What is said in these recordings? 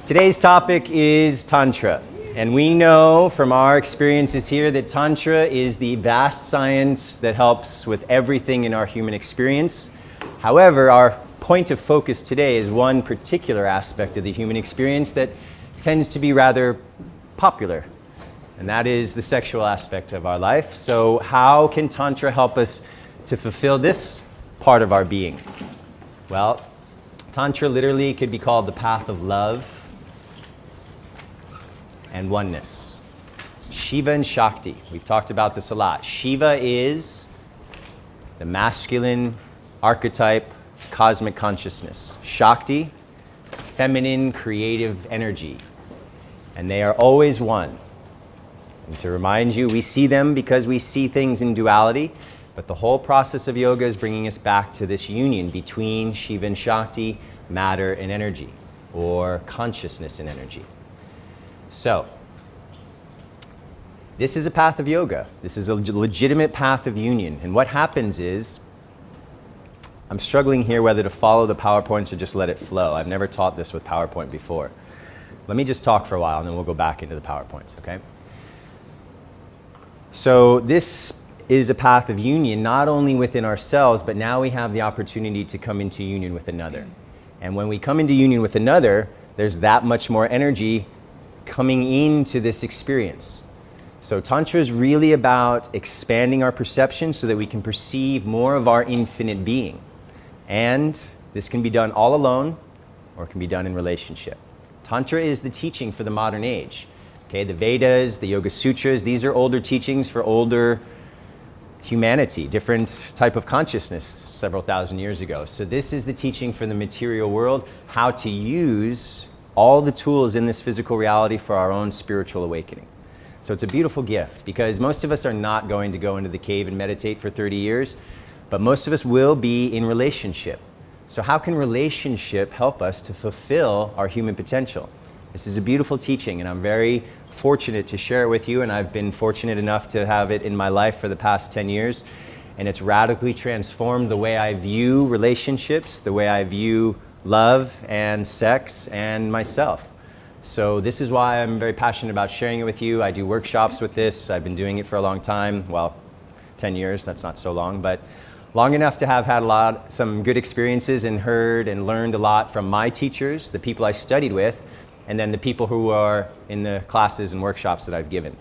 Today's topic is Tantra. And we know from our experiences here that Tantra is the vast science that helps with everything in our human experience. However, our point of focus today is one particular aspect of the human experience that tends to be rather popular, and that is the sexual aspect of our life. So how can Tantra help us to fulfill this part of our being? Well, Tantra literally could be called the path of love and oneness. Shiva and Shakti. We've talked about this a lot. Shiva is the masculine archetype, cosmic consciousness. Shakti, feminine creative energy. And they are always one. And to remind you, we see them because we see things in duality, but the whole process of yoga is bringing us back to this union between Shiva and Shakti, matter and energy, or consciousness and energy. So, this is a path of yoga. This is a legitimate path of union. And what happens is, I'm struggling here whether to follow the PowerPoints or just let it flow. I've never taught this with PowerPoint before. Let me just talk for a while and then we'll go back into the PowerPoints, okay? So this is a path of union, not only within ourselves, but now we have the opportunity to come into union with another. And when we come into union with another, there's that much more energy coming into this experience. So Tantra is really about expanding our perception so that we can perceive more of our infinite being. And this can be done all alone or it can be done in relationship. Tantra is the teaching for the modern age. Okay, the Vedas, the Yoga Sutras, these are older teachings for older humanity, different type of consciousness several thousand years ago. So this is the teaching for the material world, how to use all the tools in this physical reality for our own spiritual awakening. So it's a beautiful gift because most of us are not going to go into the cave and meditate for 30 years, but most of us will be in relationship. So how can relationship help us to fulfill our human potential? This is a beautiful teaching and I'm very fortunate to share it with you, and I've been fortunate enough to have it in my life for the past 10 years. And it's radically transformed the way I view relationships, the way I view love and sex and myself. So this is why I'm very passionate about sharing it with you. I do workshops with this. I've been doing it for a long time. Well, 10 years, that's not so long, but long enough to have had some good experiences and heard and learned a lot from my teachers, the people I studied with, and then the people who are in the classes and workshops that I've given.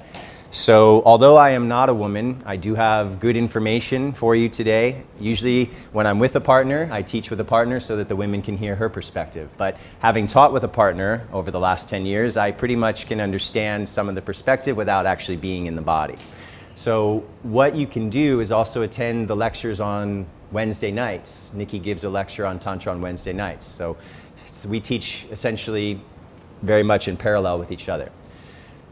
So although I am not a woman, I do have good information for you today. Usually when I'm with a partner, I teach with a partner so that the women can hear her perspective. But having taught with a partner over the last 10 years, I pretty much can understand some of the perspective without actually being in the body. So what you can do is also attend the lectures on Wednesday nights. Nikki gives a lecture on Tantra on Wednesday nights. So we teach essentially very much in parallel with each other.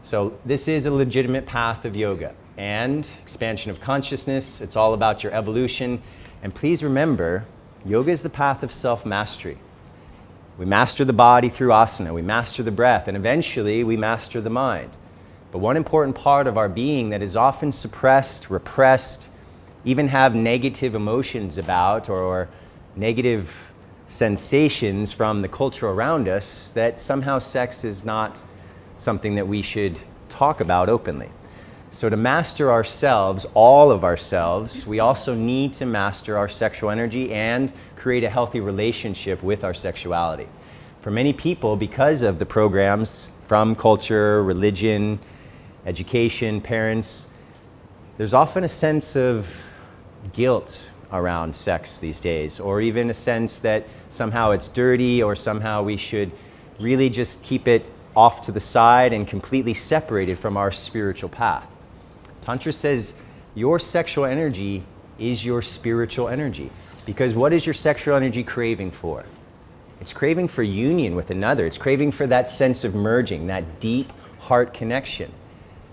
So this is a legitimate path of yoga and expansion of consciousness. It's all about your evolution. And please remember, yoga is the path of self-mastery. We master the body through asana, we master the breath, and eventually we master the mind. But one important part of our being that is often suppressed, repressed, even have negative emotions about or negative sensations from the culture around us, that somehow sex is not something that we should talk about openly. So to master ourselves, all of ourselves, we also need to master our sexual energy and create a healthy relationship with our sexuality. For many people, because of the programs from culture, religion, education, parents, there's often a sense of guilt around sex these days, or even a sense that somehow it's dirty or somehow we should really just keep it off to the side and completely separated from our spiritual path. Tantra says your sexual energy is your spiritual energy, because what is your sexual energy craving for? It's craving for union with another. It's craving for that sense of merging, that deep heart connection.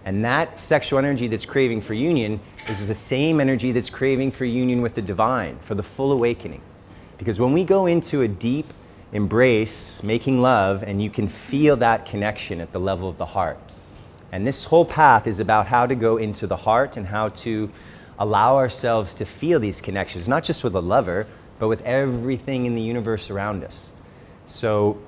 And that sexual energy that's craving for union is the same energy that's craving for union with the divine, for the full awakening. Because when we go into a deep embrace, making love, and you can feel that connection at the level of the heart. And this whole path is about how to go into the heart and how to allow ourselves to feel these connections, not just with a lover, but with everything in the universe around us. So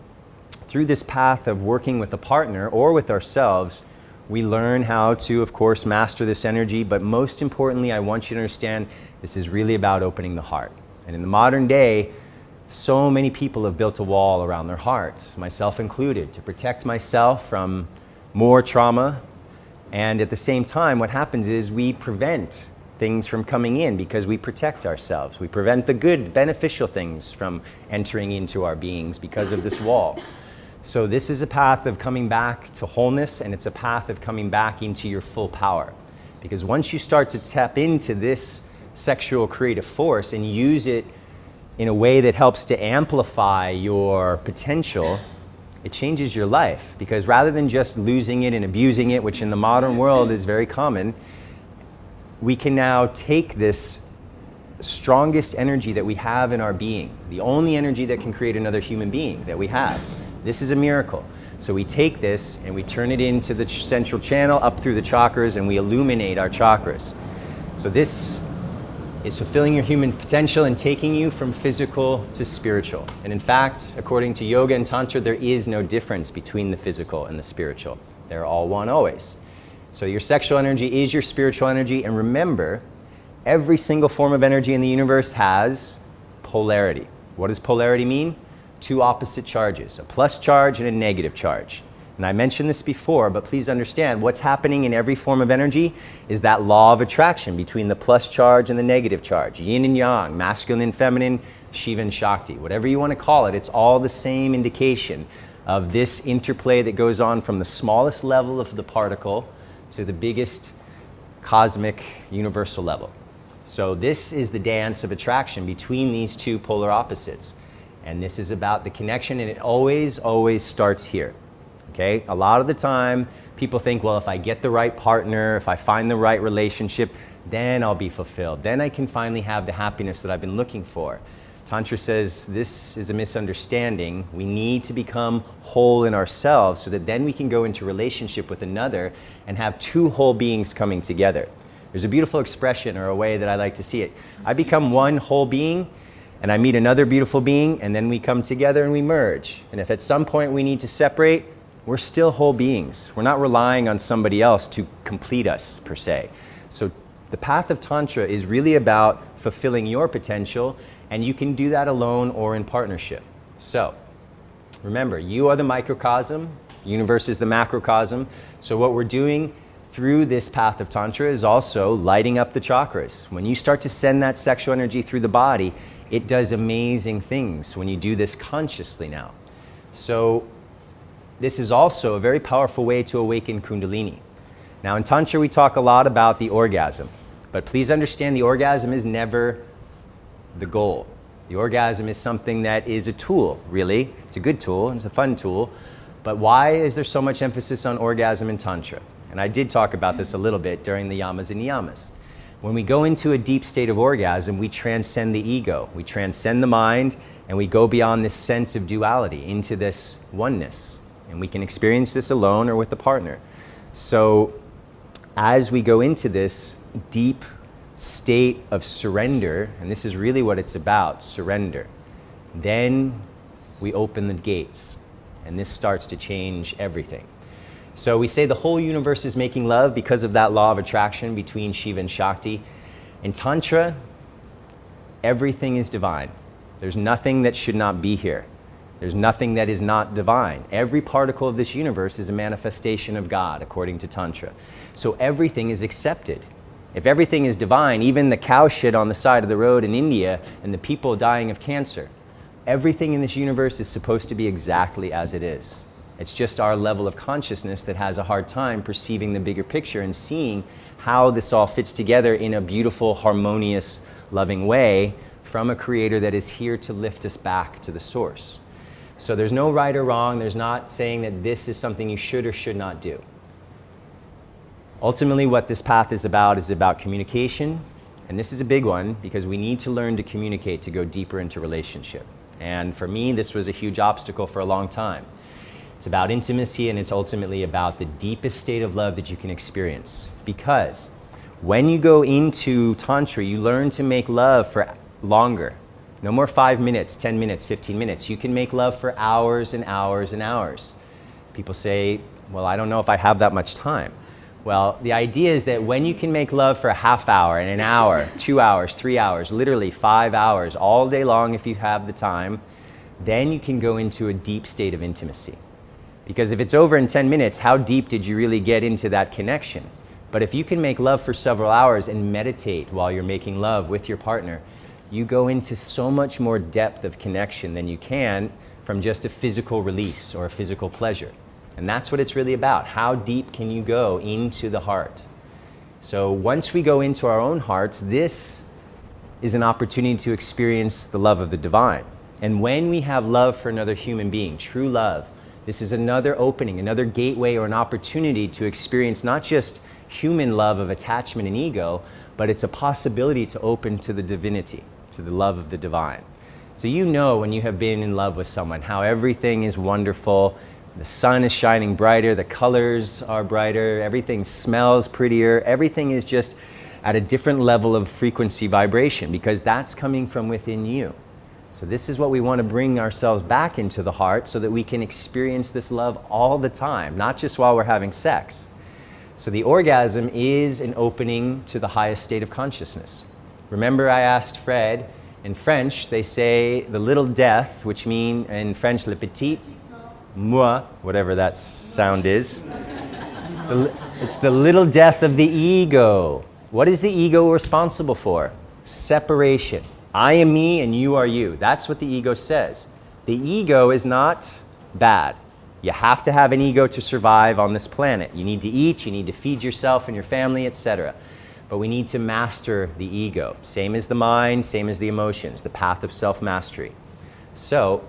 through this path of working with a partner or with ourselves, we learn how to, of course, master this energy. But most importantly, I want you to understand this is really about opening the heart. And in the modern day, so many people have built a wall around their heart, myself included, to protect myself from more trauma. And at the same time, what happens is we prevent things from coming in because we protect ourselves. We prevent the good, beneficial things from entering into our beings because of this wall. So this is a path of coming back to wholeness, and it's a path of coming back into your full power. Because once you start to tap into this sexual creative force and use it in a way that helps to amplify your potential, it changes your life. Because rather than just losing it and abusing it, which in the modern world is very common, we can now take this strongest energy that we have in our being, the only energy that can create another human being that we have. This is a miracle. So we take this and we turn it into the central channel up through the chakras, and we illuminate our chakras. So this is fulfilling your human potential and taking you from physical to spiritual. And in fact, according to yoga and tantra, there is no difference between the physical and the spiritual. They're all one always. So your sexual energy is your spiritual energy. And remember, every single form of energy in the universe has polarity. What does polarity mean? Two opposite charges, a plus charge and a negative charge. And I mentioned this before, but please understand what's happening in every form of energy is that law of attraction between the plus charge and the negative charge. Yin and yang, masculine and feminine, Shiva and Shakti, whatever you want to call it, it's all the same indication of this interplay that goes on from the smallest level of the particle to the biggest cosmic universal level. So this is the dance of attraction between these two polar opposites. And this is about the connection, and it always, always starts here. Okay? A lot of the time, people think, well, if I get the right partner, if I find the right relationship, then I'll be fulfilled. Then I can finally have the happiness that I've been looking for. Tantra says this is a misunderstanding. We need to become whole in ourselves so that then we can go into relationship with another and have two whole beings coming together. There's a beautiful expression or a way that I like to see it. I become one whole being, and I meet another beautiful being, and then we come together and we merge. And if at some point we need to separate, we're still whole beings. We're not relying on somebody else to complete us, per se. So the path of Tantra is really about fulfilling your potential, and you can do that alone or in partnership. So remember, you are the microcosm, universe is the macrocosm. So what we're doing through this path of Tantra is also lighting up the chakras. When you start to send that sexual energy through the body, it does amazing things when you do this consciously now. So this is also a very powerful way to awaken Kundalini. Now in Tantra we talk a lot about the orgasm, but please understand the orgasm is never the goal. The orgasm is something that is a tool, really. It's a good tool, it's a fun tool, but why is there so much emphasis on orgasm in Tantra? And I did talk about this a little bit during the yamas and niyamas. When we go into a deep state of orgasm, we transcend the ego, we transcend the mind, and we go beyond this sense of duality into this oneness. And we can experience this alone or with a partner. So as we go into this deep state of surrender, and this is really what it's about, surrender, then we open the gates, and this starts to change everything. So we say the whole universe is making love because of that law of attraction between Shiva and Shakti. In Tantra, everything is divine. There's nothing that should not be here. There's nothing that is not divine. Every particle of this universe is a manifestation of God, according to Tantra. So everything is accepted. If everything is divine, even the cow shit on the side of the road in India and the people dying of cancer, everything in this universe is supposed to be exactly as it is. It's just our level of consciousness that has a hard time perceiving the bigger picture and seeing how this all fits together in a beautiful, harmonious, loving way from a creator that is here to lift us back to the source. So there's no right or wrong. There's not saying that this is something you should or should not do. Ultimately, what this path is about communication. And this is a big one because we need to learn to communicate to go deeper into relationship. And for me, this was a huge obstacle for a long time. It's about intimacy, and it's ultimately about the deepest state of love that you can experience. Because when you go into Tantra, you learn to make love for longer. No more 5 minutes, 10 minutes, 15 minutes. You can make love for hours and hours and hours. People say, well, I don't know if I have that much time. Well, the idea is that when you can make love for a half hour and an hour, 2 hours, 3 hours, literally 5 hours, all day long if you have the time, then you can go into a deep state of intimacy. Because if it's over in 10 minutes, how deep did you really get into that connection? But if you can make love for several hours and meditate while you're making love with your partner, you go into so much more depth of connection than you can from just a physical release or a physical pleasure. And that's what it's really about. How deep can you go into the heart? So once we go into our own hearts, this is an opportunity to experience the love of the divine. And when we have love for another human being, true love, this is another opening, another gateway or an opportunity to experience not just human love of attachment and ego, but it's a possibility to open to the divinity, to the love of the divine. So you know when you have been in love with someone, how everything is wonderful, the sun is shining brighter, the colors are brighter, everything smells prettier, everything is just at a different level of frequency vibration because that's coming from within you. So this is what we want to bring ourselves back into the heart so that we can experience this love all the time, not just while we're having sex. So the orgasm is an opening to the highest state of consciousness. Remember I asked Fred, in French they say the little death, which mean in French le petit moi, whatever that sound is. It's the little death of the ego. What is the ego responsible for? Separation. I am me and you are you. That's what the ego says. The ego is not bad. You have to have an ego to survive on this planet. You need to eat, you need to feed yourself and your family, etc. But we need to master the ego. Same as the mind, same as the emotions, the path of self-mastery. So,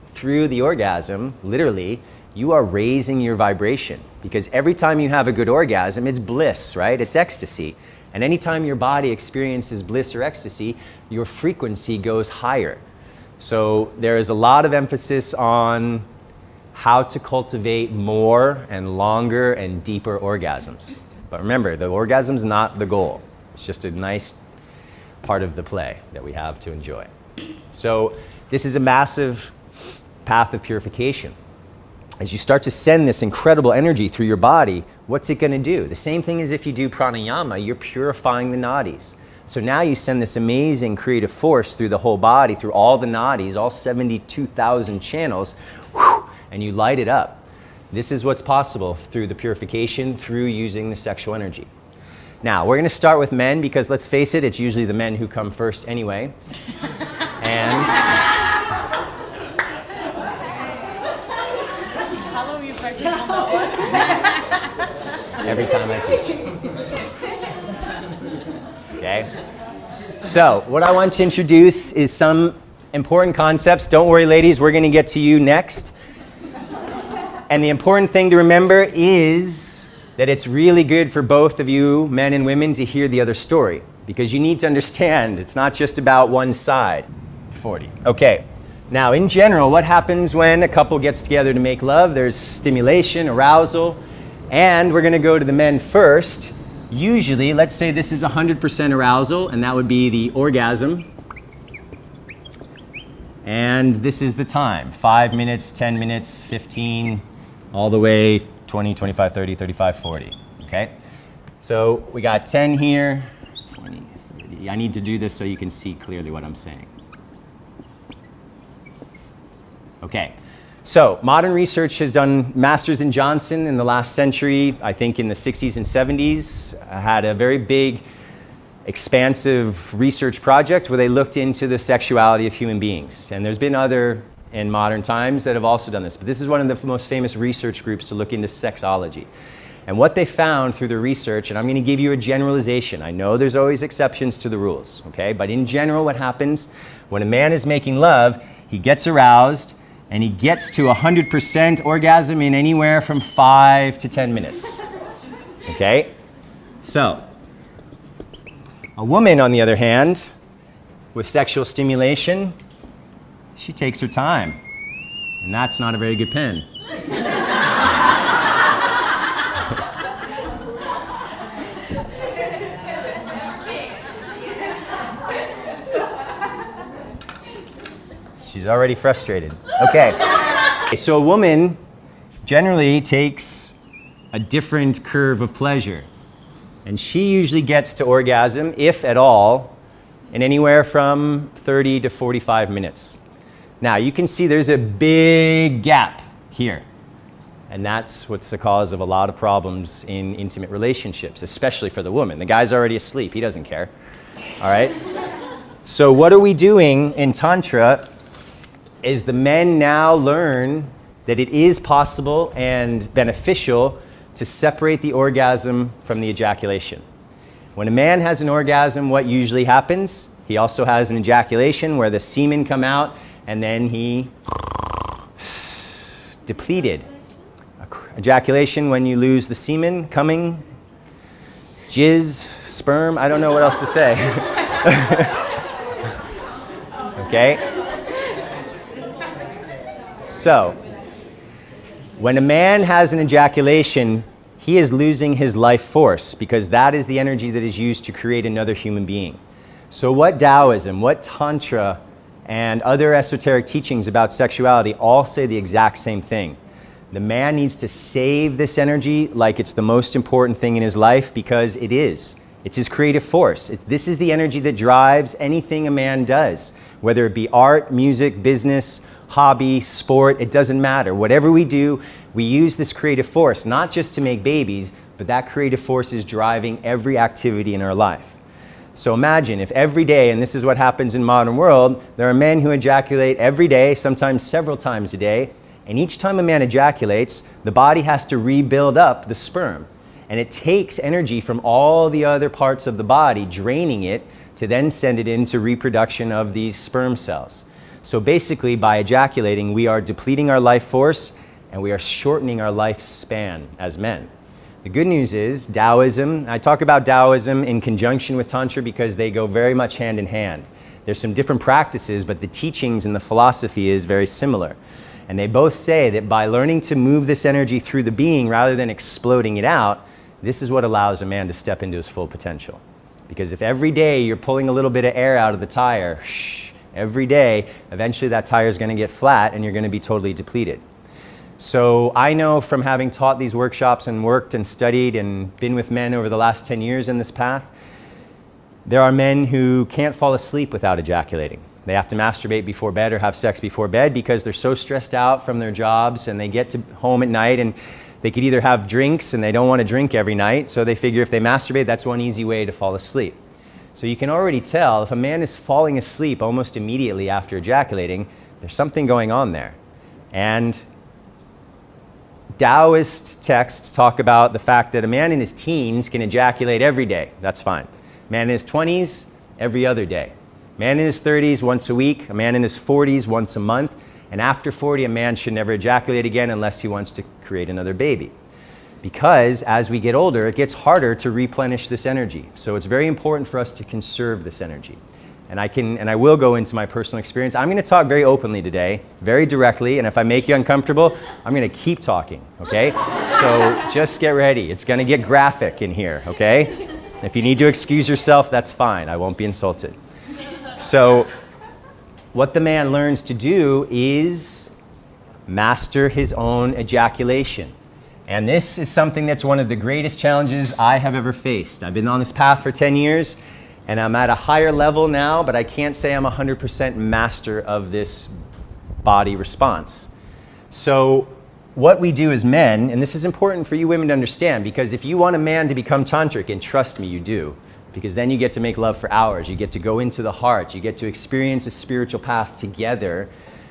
through the orgasm, literally, you are raising your vibration. Because every time you have a good orgasm, it's bliss, right? It's ecstasy. And anytime your body experiences bliss or ecstasy, your frequency goes higher. So there is a lot of emphasis on how to cultivate more and longer and deeper orgasms. But remember, the orgasm's not the goal. It's just a nice part of the play that we have to enjoy. So this is a massive path of purification. As you start to send this incredible energy through your body, what's it going to do? The same thing as if you do pranayama, you're purifying the nadis. So now you send this amazing creative force through the whole body, through all the nadis, all 72,000 channels, and you light it up. This is what's possible through the purification, through using the sexual energy. Now, we're going to start with men because, let's face it, it's usually the men who come first anyway. And how long have you practiced on that one? every time I teach. Okay? So, what I want to introduce is some important concepts. Don't worry, ladies, we're going to get to you next. And the important thing to remember is that it's really good for both of you, men and women, to hear the other story. Because you need to understand, it's not just about one side. 40. Okay. Now, in general, what happens when a couple gets together to make love? There's stimulation, arousal, and we're going to go to the men first. Usually, let's say this is 100% arousal, and that would be the orgasm. And this is the time, 5 minutes, 10 minutes, 15, all the way 20, 25, 30, 35, 40, okay? So we got 10 here, 20, 30. I need to do this so you can see clearly what I'm saying. Okay, so modern research has done Masters and Johnson in the last century, I think in the 60s and 70s, had a very big, expansive research project where they looked into the sexuality of human beings. And there's been other in modern times that have also done this, but this is one of the most famous research groups to look into sexology. And what they found through the research, and I'm going to give you a generalization. I know there's always exceptions to the rules, okay? But in general, what happens when a man is making love, he gets aroused and he gets to 100% orgasm in anywhere from 5 to 10 minutes, okay? So, a woman, on the other hand, with sexual stimulation, she takes her time. And that's not a very good pen. She's already frustrated. Okay. So a woman generally takes a different curve of pleasure. And she usually gets to orgasm, if at all, in anywhere from 30 to 45 minutes. Now, you can see there's a big gap here. And that's what's the cause of a lot of problems in intimate relationships, especially for the woman. The guy's already asleep. He doesn't care. All right? So what are we doing in Tantra is the men now learn that it is possible and beneficial to separate the orgasm from the ejaculation. When a man has an orgasm, what usually happens? He also has an ejaculation where the semen come out and then he depleted. Ejaculation when you lose the semen coming, jizz, sperm, I don't know what else to say. Okay? So, when a man has an ejaculation, he is losing his life force because that is the energy that is used to create another human being. So what Taoism, what Tantra, and other esoteric teachings about sexuality all say the exact same thing. The man needs to save this energy like it's the most important thing in his life because it is. It's his creative force. This is the energy that drives anything a man does, whether it be art, music, business, hobby, sport, it doesn't matter. Whatever we do, we use this creative force, not just to make babies, but that creative force is driving every activity in our life. So imagine if every day, and this is what happens in modern world, there are men who ejaculate every day, sometimes several times a day, and each time a man ejaculates, the body has to rebuild up the sperm. And it takes energy from all the other parts of the body, draining it, to then send it into reproduction of these sperm cells. So basically, by ejaculating, we are depleting our life force and we are shortening our lifespan as men. The good news is Taoism, I talk about Taoism in conjunction with Tantra because they go very much hand in hand. There's some different practices, but the teachings and the philosophy is very similar. And they both say that by learning to move this energy through the being rather than exploding it out, this is what allows a man to step into his full potential. Because if every day you're pulling a little bit of air out of the tire, every day, eventually that tire is going to get flat and you're going to be totally depleted. So I know from having taught these workshops and worked and studied and been with men over the last 10 years in this path, there are men who can't fall asleep without ejaculating. They have to masturbate before bed or have sex before bed because they're so stressed out from their jobs and they get to home at night and they could either have drinks and they don't want to drink every night, so they figure if they masturbate, that's one easy way to fall asleep. So you can already tell if a man is falling asleep almost immediately after ejaculating, there's something going on there. And Taoist texts talk about the fact that a man in his teens can ejaculate every day. That's fine. A man in his 20s, every other day. A man in his 30s, once a week. A man in his 40s, once a month. And after 40, a man should never ejaculate again unless he wants to create another baby. Because as we get older, it gets harder to replenish this energy. So it's very important for us to conserve this energy. And I will go into my personal experience. I'm going to talk very openly today, very directly, and if I make you uncomfortable, I'm going to keep talking, okay? So just get ready. It's going to get graphic in here, okay? If you need to excuse yourself, that's fine. I won't be insulted. So what the man learns to do is master his own ejaculation. And this is something that's one of the greatest challenges I have ever faced. I've been on this path for 10 years, and I'm at a higher level now, but I can't say I'm 100% master of this body response. So what we do as men, and this is important for you women to understand, because if you want a man to become tantric, and trust me, you do, because then you get to make love for hours, you get to go into the heart, you get to experience a spiritual path together.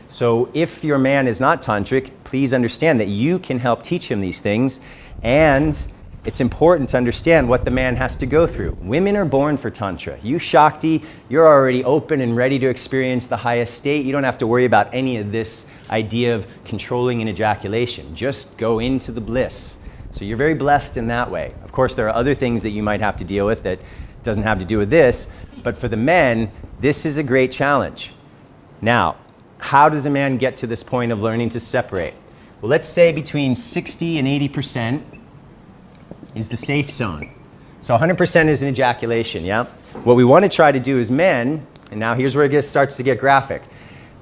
So if your man is not tantric, please understand that you can help teach him these things, and it's important to understand what the man has to go through. Women are born for Tantra. You Shakti, you're already open and ready to experience the highest state. You don't have to worry about any of this idea of controlling an ejaculation. Just go into the bliss. So you're very blessed in that way. Of course, there are other things that you might have to deal with that doesn't have to do with this, but for the men, this is a great challenge. Now, how does a man get to this point of learning to separate? Well, let's say between 60 and 80% is the safe zone. So 100% is an ejaculation, yeah? What we want to try to do as men, and now here's where it starts to get graphic.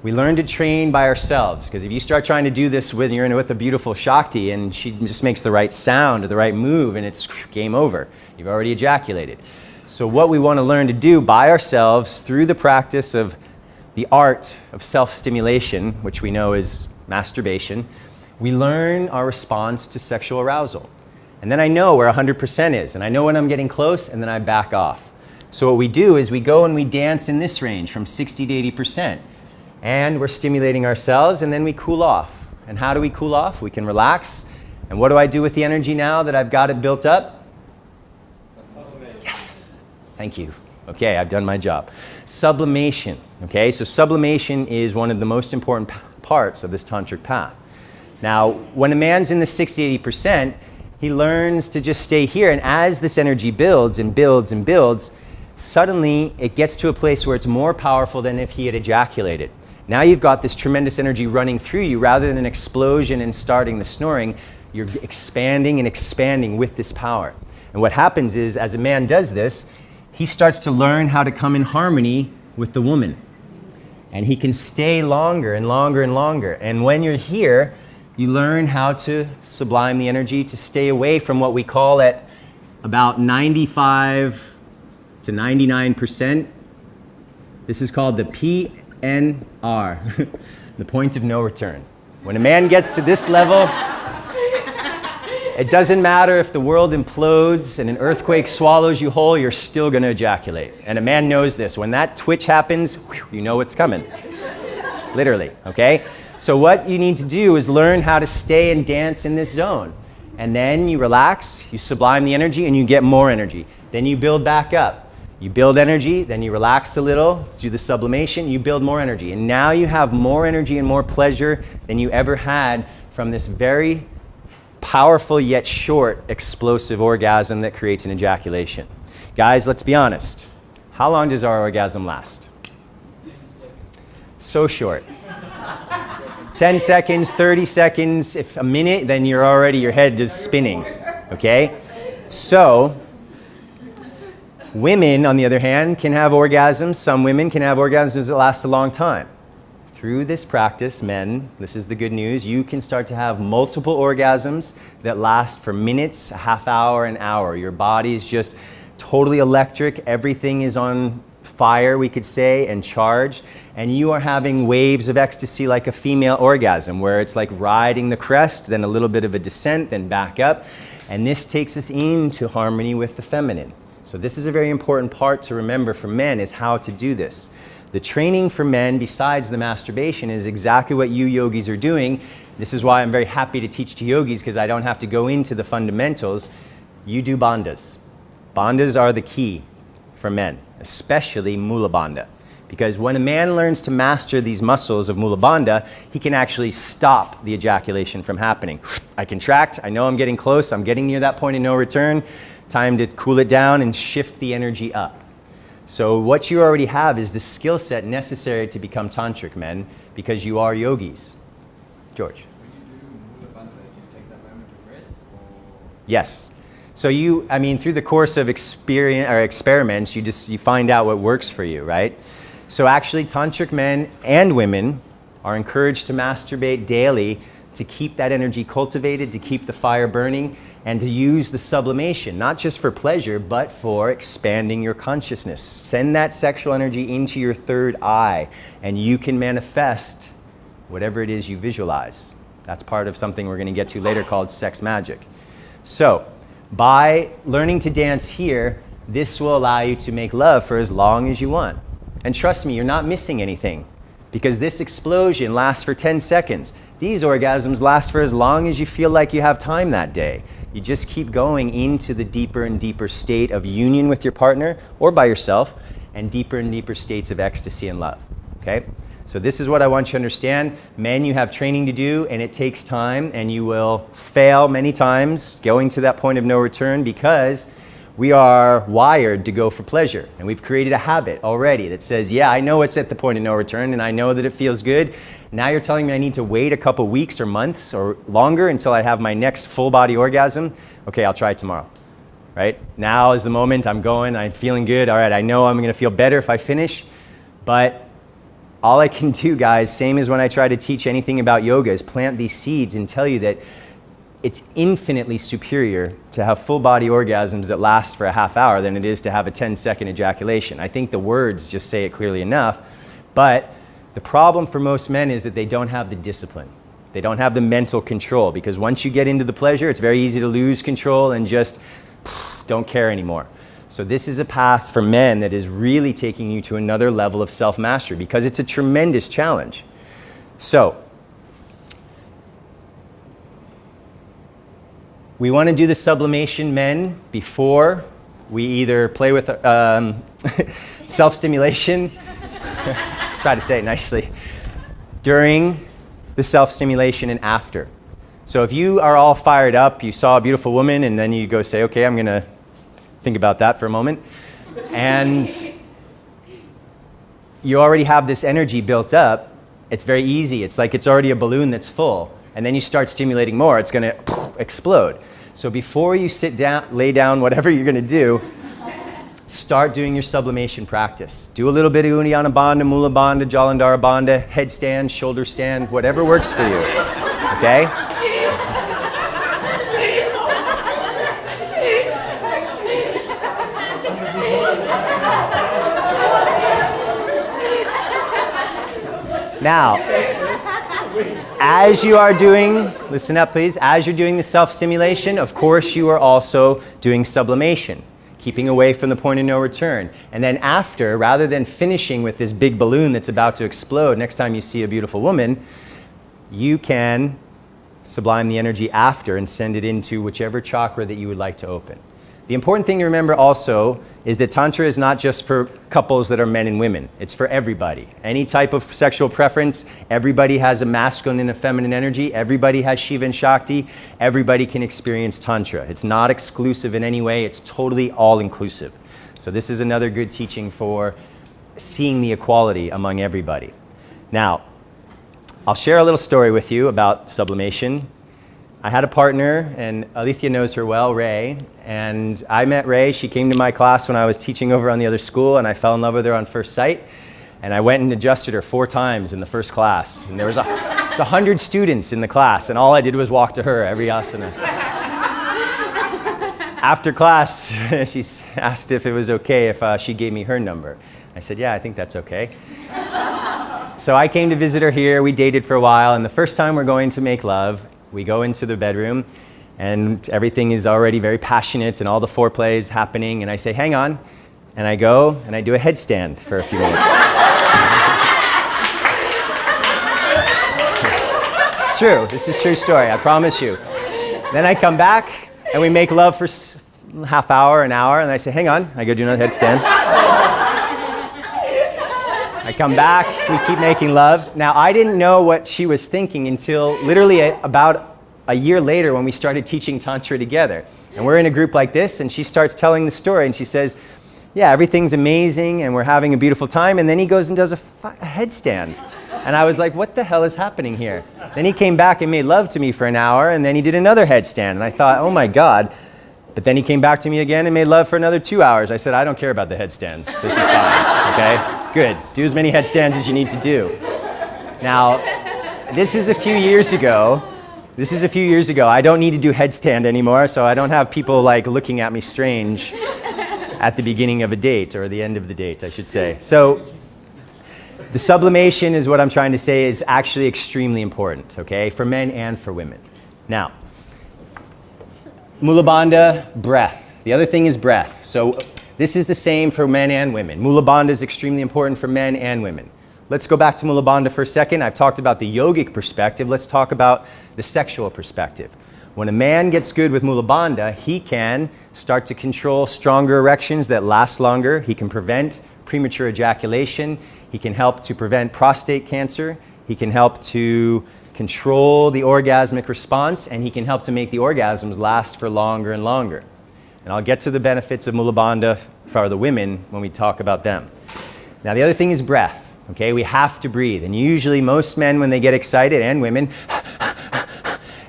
We learn to train by ourselves, because if you start trying to do this when you're with a beautiful Shakti and she just makes the right sound or the right move and it's game over, you've already ejaculated. So what we want to learn to do by ourselves through the practice of the art of self-stimulation, which we know is masturbation, we learn our response to sexual arousal. And then I know where 100% is, and I know when I'm getting close, and then I back off. So what we do is we go and we dance in this range from 60 to 80%. And we're stimulating ourselves, and then we cool off. And how do we cool off? We can relax. And what do I do with the energy now that I've got it built up? Yes. Thank you. Okay, I've done my job. Sublimation. Okay, so sublimation is one of the most important parts of this tantric path. Now, when a man's in the 60, 80%, he learns to just stay here. And as this energy builds and builds and builds, suddenly it gets to a place where it's more powerful than if he had ejaculated. Now you've got this tremendous energy running through you. Rather than an explosion and starting the snoring, you're expanding and expanding with this power. And what happens is, as a man does this, he starts to learn how to come in harmony with the woman. And he can stay longer and longer and longer. And when you're here, you learn how to sublime the energy, to stay away from what we call at about 95 to 99%. This is called the PNR, the point of no return. When a man gets to this level, it doesn't matter if the world implodes and an earthquake swallows you whole, you're still going to ejaculate. And a man knows this. When that twitch happens, you know what's coming. Literally, okay? So what you need to do is learn how to stay and dance in this zone. And then you relax, you sublime the energy, and you get more energy. Then you build back up. You build energy, then you relax a little, do the sublimation, you build more energy. And now you have more energy and more pleasure than you ever had from this very powerful yet short explosive orgasm that creates an ejaculation. Guys, let's be honest. How long does our orgasm last? So short. 10 seconds, 30 seconds, if a minute, then you're already, your head is spinning, okay? So, women, on the other hand, can have orgasms. Some women can have orgasms that last a long time. Through this practice, men, this is the good news, you can start to have multiple orgasms that last for minutes, a half hour, an hour. Your body is just totally electric. Everything is on fire, we could say, and charged. And you are having waves of ecstasy like a female orgasm, where it's like riding the crest, then a little bit of a descent, then back up. And this takes us into harmony with the feminine. So this is a very important part to remember for men, is how to do this. The training for men, besides the masturbation, is exactly what you yogis are doing. This is why I'm very happy to teach to yogis, because I don't have to go into the fundamentals. You do bandhas. Bandhas are the key for men, especially Mulabanda. Because when a man learns to master these muscles of Mulabanda, he can actually stop the ejaculation from happening. I contract, I know I'm getting close, I'm getting near that point of no return. Time to cool it down and shift the energy up. So what you already have is the skill set necessary to become tantric men, because you are yogis. George. When you do Mulabanda, do you take that moment to rest? Or? Yes. So through the course of experiments, you find out what works for you, right? So actually, tantric men and women are encouraged to masturbate daily to keep that energy cultivated, to keep the fire burning, and to use the sublimation, not just for pleasure, but for expanding your consciousness. Send that sexual energy into your third eye, and you can manifest whatever it is you visualize. That's part of something we're going to get to later called sex magic. So, by learning to dance here, this will allow you to make love for as long as you want. And trust me, you're not missing anything, because this explosion lasts for 10 seconds. These orgasms last for as long as you feel like you have time that day. You just keep going into the deeper and deeper state of union with your partner or by yourself, and deeper states of ecstasy and love, okay? So this is what I want you to understand. Men, you have training to do, and it takes time, and you will fail many times going to that point of no return, because we are wired to go for pleasure. And we've created a habit already that says, yeah, I know it's at the point of no return, and I know that it feels good. Now you're telling me I need to wait a couple weeks or months or longer until I have my next full body orgasm. Okay, I'll try it tomorrow, right? Now is the moment. I'm going, I'm feeling good. All right, I know I'm going to feel better if I finish, but all I can do, guys, same as when I try to teach anything about yoga, is plant these seeds and tell you that it's infinitely superior to have full body orgasms that last for a half hour than it is to have a 10-second ejaculation. I think the words just say it clearly enough, but the problem for most men is that they don't have the discipline. They don't have the mental control, because once you get into the pleasure, it's very easy to lose control and just don't care anymore. So this is a path for men that is really taking you to another level of self-mastery, because it's a tremendous challenge. So, we want to do the sublimation, men, before we either play with self-stimulation, let's try to say it nicely, during the self-stimulation and after. So if you are all fired up, you saw a beautiful woman, and then you go say, okay, I'm going to think about that for a moment. And you already have this energy built up. It's very easy. It's like it's already a balloon that's full. And then you start stimulating more, it's going to explode. So before you sit down, lay down, whatever you're going to do, start doing your sublimation practice. Do a little bit of Uddiyana Bandha, Mulabanda, Jalandhara Bandha, headstand, shoulder stand, whatever works for you. Okay? Now, as you are doing, listen up please, as you're doing the self-stimulation, of course you are also doing sublimation, keeping away from the point of no return. And then after, rather than finishing with this big balloon that's about to explode next time you see a beautiful woman, you can sublime the energy after and send it into whichever chakra that you would like to open. The important thing to remember also is that Tantra is not just for couples that are men and women. It's for everybody. Any type of sexual preference, everybody has a masculine and a feminine energy, everybody has Shiva and Shakti, everybody can experience Tantra. It's not exclusive in any way, it's totally all-inclusive. So this is another good teaching for seeing the equality among everybody. Now, I'll share a little story with you about sublimation. I had a partner, and Alethea knows her well, Ray, and I met Ray. She came to my class when I was teaching over on the other school, and I fell in love with her on first sight. And I went and adjusted her 4 times in the first class. And there was 100 students in the class, and all I did was walk to her every asana. After class, she asked if it was okay if she gave me her number. I said, yeah, I think that's okay. So I came to visit her here. We dated for a while, and the first time we're going to make love, we go into the bedroom, and everything is already very passionate, and all the foreplay is happening, and I say, hang on, and I go, and I do a headstand for a few minutes. It's true. This is a true story, I promise you. Then I come back, and we make love for half hour, an hour, and I say, hang on, I go do another headstand. I come back, we keep making love. Now, I didn't know what she was thinking until literally about a year later when we started teaching Tantra together. And we're in a group like this, and she starts telling the story, and she says, yeah, everything's amazing, and we're having a beautiful time, and then he goes and does a headstand. And I was like, what the hell is happening here? Then he came back and made love to me for an hour, and then he did another headstand, and I thought, oh my God. But then he came back to me again and made love for another 2 hours. I said, I don't care about the headstands. This is fine, okay? Good. Do as many headstands as you need to do. Now, this is a few years ago. I don't need to do headstand anymore, so I don't have people like looking at me strange at the beginning of a date, or the end of the date, I should say. So the sublimation is what I'm trying to say is actually extremely important, okay? For men and for women. Now, Mulabanda, breath. The other thing is breath. So this is the same for men and women. Mulabanda is extremely important for men and women. Let's go back to Mulabanda for a second. I've talked about the yogic perspective. Let's talk about the sexual perspective. When a man gets good with Mulabanda, he can start to control stronger erections that last longer. He can prevent premature ejaculation. He can help to prevent prostate cancer. He can help to control the orgasmic response, and he can help to make the orgasms last for longer and longer. And I'll get to the benefits of Mulabanda for the women when we talk about them. Now, the other thing is breath, okay? We have to breathe, and usually most men, when they get excited, and women,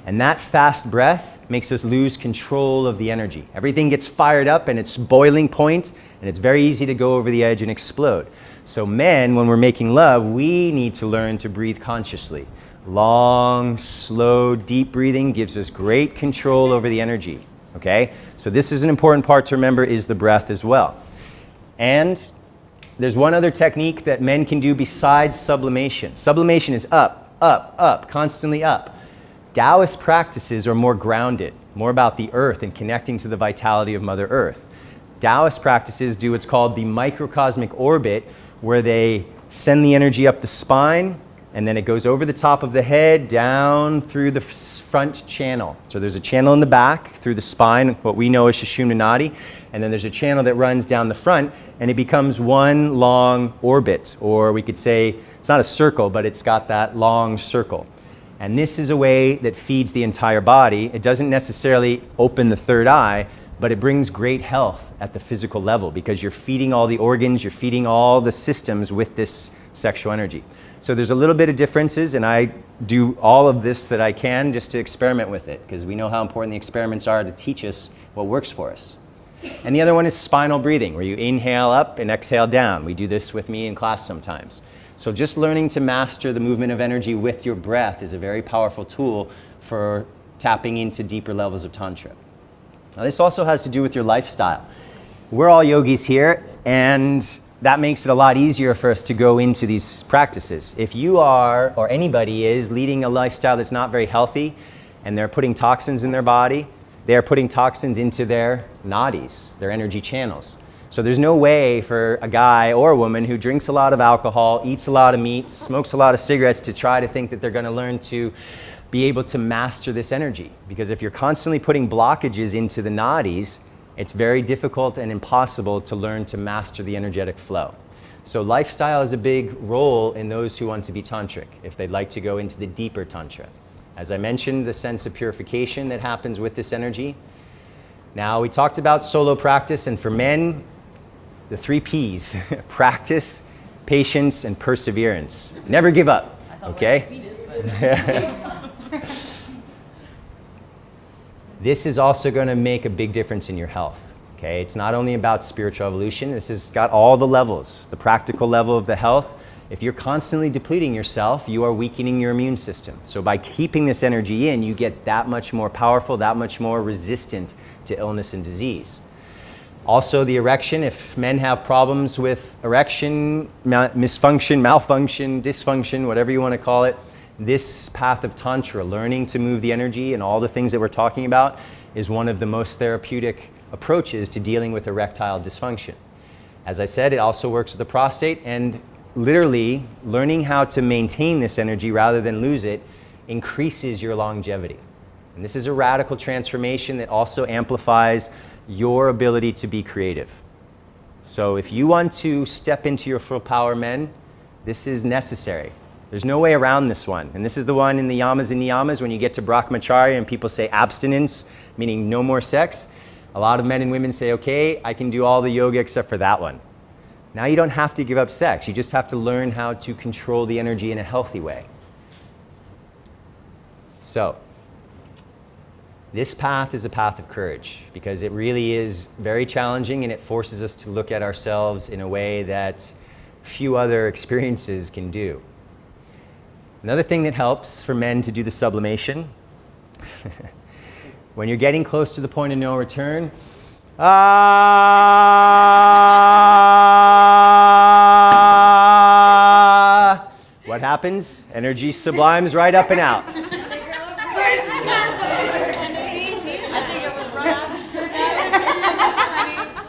and that fast breath makes us lose control of the energy. Everything gets fired up and it's boiling point, and it's very easy to go over the edge and explode. So men, when we're making love, we need to learn to breathe consciously. Long, slow, deep breathing gives us great control over the energy, okay? So this is an important part to remember, is the breath as well. And there's one other technique that men can do besides sublimation. Sublimation is up, up, up, constantly up. Taoist practices are more grounded, more about the earth and connecting to the vitality of Mother Earth. Taoist practices do what's called the microcosmic orbit, where they send the energy up the spine, and then it goes over the top of the head, down through the front channel. So there's a channel in the back through the spine, what we know as Sushumna Nadi, and then there's a channel that runs down the front, and it becomes one long orbit, or we could say, it's not a circle, but it's got that long circle. And this is a way that feeds the entire body. It doesn't necessarily open the third eye, but it brings great health at the physical level, because you're feeding all the organs, you're feeding all the systems with this sexual energy. So there's a little bit of differences, and I do all of this that I can just to experiment with it, because we know how important the experiments are to teach us what works for us. And the other one is spinal breathing, where you inhale up and exhale down. We do this with me in class sometimes. So just learning to master the movement of energy with your breath is a very powerful tool for tapping into deeper levels of Tantra. Now this also has to do with your lifestyle. We're all yogis here, and that makes it a lot easier for us to go into these practices. If you are, or anybody is, leading a lifestyle that's not very healthy, and they're putting toxins in their body, they're putting toxins into their nadis, their energy channels. So there's no way for a guy or a woman who drinks a lot of alcohol, eats a lot of meat, smokes a lot of cigarettes to try to think that they're going to learn to be able to master this energy. Because if you're constantly putting blockages into the nadis, it's very difficult and impossible to learn to master the energetic flow. So lifestyle is a big role in those who want to be tantric, if they'd like to go into the deeper tantra. As I mentioned, the sense of purification that happens with this energy. Now, we talked about solo practice, and for men, the 3 Ps, practice, patience, and perseverance. Never give up, okay? This is also going to make a big difference in your health, okay? It's not only about spiritual evolution. This has got all the levels, the practical level of the health. If you're constantly depleting yourself, you are weakening your immune system. So by keeping this energy in, you get that much more powerful, that much more resistant to illness and disease. Also, the erection, if men have problems with erection, misfunction, malfunction, dysfunction, whatever you want to call it, this path of Tantra, learning to move the energy and all the things that we're talking about, is one of the most therapeutic approaches to dealing with erectile dysfunction. As I said, it also works with the prostate, and literally learning how to maintain this energy rather than lose it increases your longevity. And this is a radical transformation that also amplifies your ability to be creative. So if you want to step into your full power, men, this is necessary. There's no way around this one. And this is the one in the yamas and niyamas when you get to Brahmacharya and people say abstinence, meaning no more sex. A lot of men and women say, okay, I can do all the yoga except for that one. Now you don't have to give up sex. You just have to learn how to control the energy in a healthy way. So, this path is a path of courage, because it really is very challenging, and it forces us to look at ourselves in a way that few other experiences can do. Another thing that helps for men to do the sublimation, when you're getting close to the point of no return, what happens? Energy sublimes right up and out.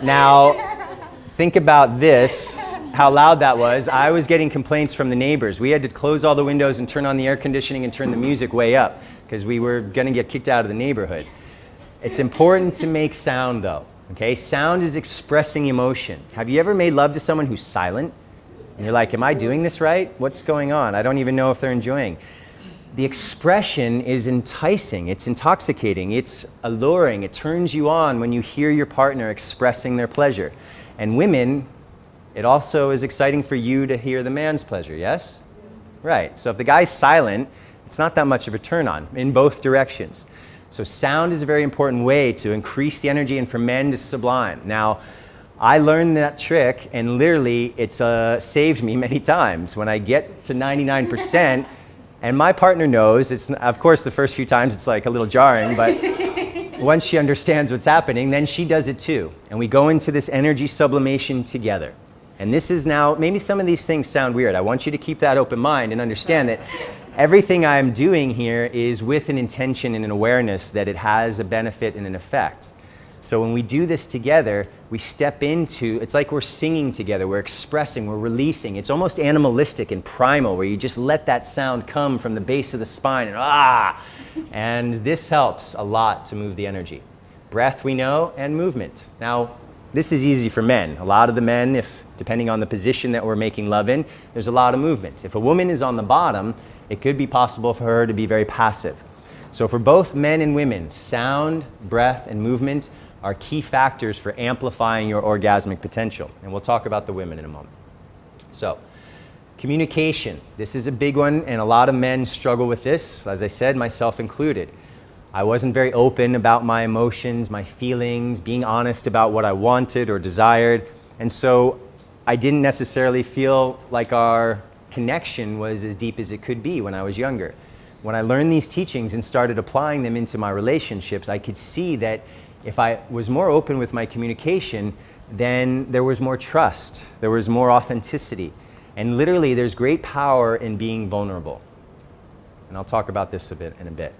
Now, think about this, how loud that was. I was getting complaints from the neighbors. We had to close all the windows and turn on the air conditioning and turn the music way up, because we were going to get kicked out of the neighborhood. It's important to make sound, though. Okay? Sound is expressing emotion. Have you ever made love to someone who's silent? And you're like, am I doing this right? What's going on? I don't even know if they're enjoying. The expression is enticing, it's intoxicating, it's alluring, it turns you on when you hear your partner expressing their pleasure. And women, it also is exciting for you to hear the man's pleasure, yes? Right, so if the guy's silent, it's not that much of a turn on in both directions. So sound is a very important way to increase the energy and for men to sublime. Now, I learned that trick, and literally it's saved me many times. When I get to 99%, and my partner knows, it's, of course, the first few times it's like a little jarring, but once she understands what's happening, then she does it too. And we go into this energy sublimation together. And this is now, maybe some of these things sound weird. I want you to keep that open mind and understand that everything I'm doing here is with an intention and an awareness that it has a benefit and an effect. So when we do this together, we step into, it's like we're singing together, we're expressing, we're releasing. It's almost animalistic and primal, where you just let that sound come from the base of the spine and ah! And this helps a lot to move the energy. Breath, we know, and movement. Now, this is easy for men. A lot of the men, depending on the position that we're making love in, there's a lot of movement. If a woman is on the bottom, it could be possible for her to be very passive. So for both men and women, sound, breath, and movement are key factors for amplifying your orgasmic potential. And we'll talk about the women in a moment. So, communication. This is a big one, and a lot of men struggle with this, as I said, myself included. I wasn't very open about my emotions, my feelings, being honest about what I wanted or desired. And so I didn't necessarily feel like our connection was as deep as it could be when I was younger. When I learned these teachings and started applying them into my relationships, I could see that if I was more open with my communication, then there was more trust, there was more authenticity. And literally, there's great power in being vulnerable. And I'll talk about this in a bit.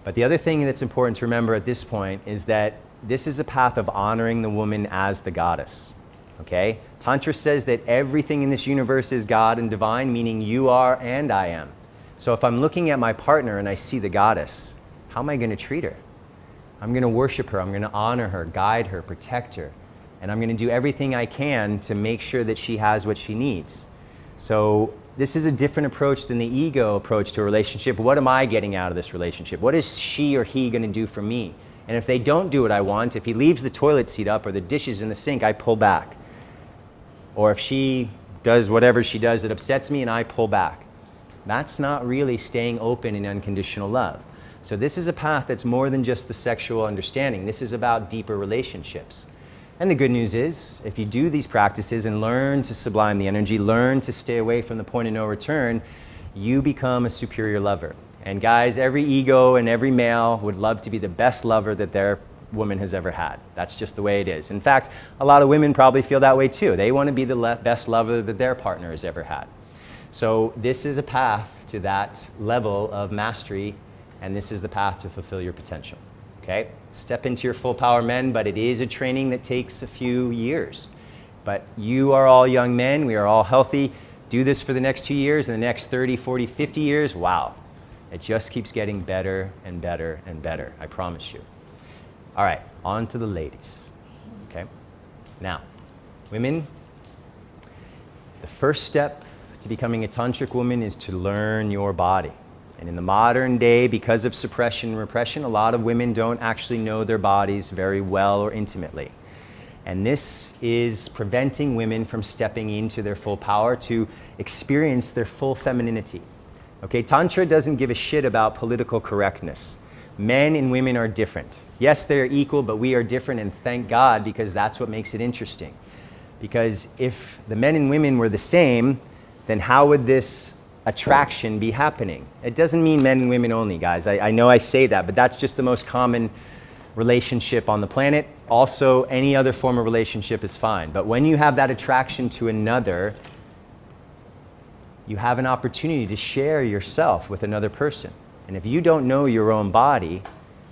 But the other thing that's important to remember at this point is that this is a path of honoring the woman as the goddess. Okay? Tantra says that everything in this universe is God and divine, meaning you are and I am. So if I'm looking at my partner and I see the goddess, how am I going to treat her? I'm going to worship her, I'm going to honor her, guide her, protect her, and I'm going to do everything I can to make sure that she has what she needs. So this is a different approach than the ego approach to a relationship. What am I getting out of this relationship? What is she or he going to do for me? And if they don't do what I want, if he leaves the toilet seat up or the dishes in the sink, I pull back. Or if she does whatever she does that upsets me and I pull back. That's not really staying open in unconditional love. So this is a path that's more than just the sexual understanding. This is about deeper relationships. And the good news is, if you do these practices and learn to sublime the energy, learn to stay away from the point of no return, you become a superior lover. And guys, every ego and every male would love to be the best lover that their woman has ever had. That's just the way it is. In fact, a lot of women probably feel that way too. They want to be the best lover that their partner has ever had. So this is a path to that level of mastery, and this is the path to fulfill your potential. Okay? Step into your full power, men, but it is a training that takes a few years. But you are all young men, we are all healthy. Do this for the next 2 years, and the next 30, 40, 50 years, wow. It just keeps getting better and better and better, I promise you. All right, on to the ladies. Okay? Now, women, the first step to becoming a tantric woman is to learn your body. And in the modern day, because of suppression and repression, a lot of women don't actually know their bodies very well or intimately. And this is preventing women from stepping into their full power to experience their full femininity. Okay, Tantra doesn't give a shit about political correctness. Men and women are different. Yes, they're equal, but we are different, and thank God, because that's what makes it interesting. Because if the men and women were the same, then how would this attraction be happening? It doesn't mean men and women only, guys. I know I say that, but that's just the most common relationship on the planet. Also, any other form of relationship is fine. But when you have that attraction to another, you have an opportunity to share yourself with another person. And if you don't know your own body,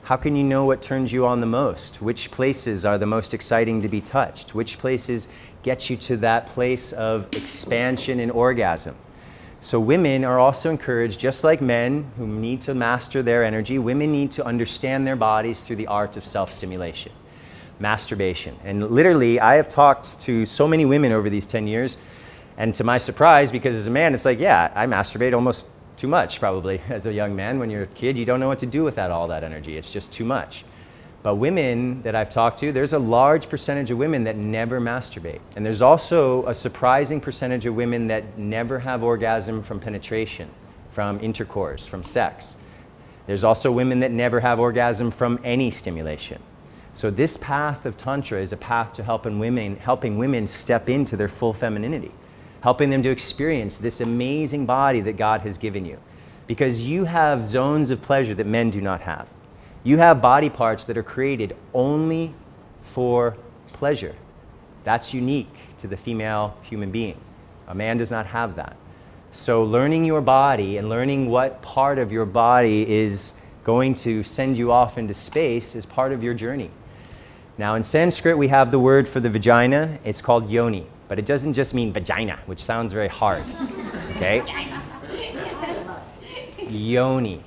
how can you know what turns you on the most? Which places are the most exciting to be touched? Which places get you to that place of expansion and orgasm? So women are also encouraged, just like men who need to master their energy, women need to understand their bodies through the art of self-stimulation, masturbation. And literally, I have talked to so many women over these 10 years, and to my surprise, because as a man, it's like, yeah, I masturbate almost too much, probably, as a young man. When you're a kid, you don't know what to do with all that energy. It's just too much. But women that I've talked to, there's a large percentage of women that never masturbate. And there's also a surprising percentage of women that never have orgasm from penetration, from intercourse, from sex. There's also women that never have orgasm from any stimulation. So this path of Tantra is a path to helping women step into their full femininity, helping them to experience this amazing body that God has given you. Because you have zones of pleasure that men do not have. You have body parts that are created only for pleasure. That's unique to the female human being. A man does not have that. So learning your body and learning what part of your body is going to send you off into space is part of your journey. Now in Sanskrit we have the word for the vagina, it's called Yoni, but it doesn't just mean vagina, which sounds very hard, okay? Yoni,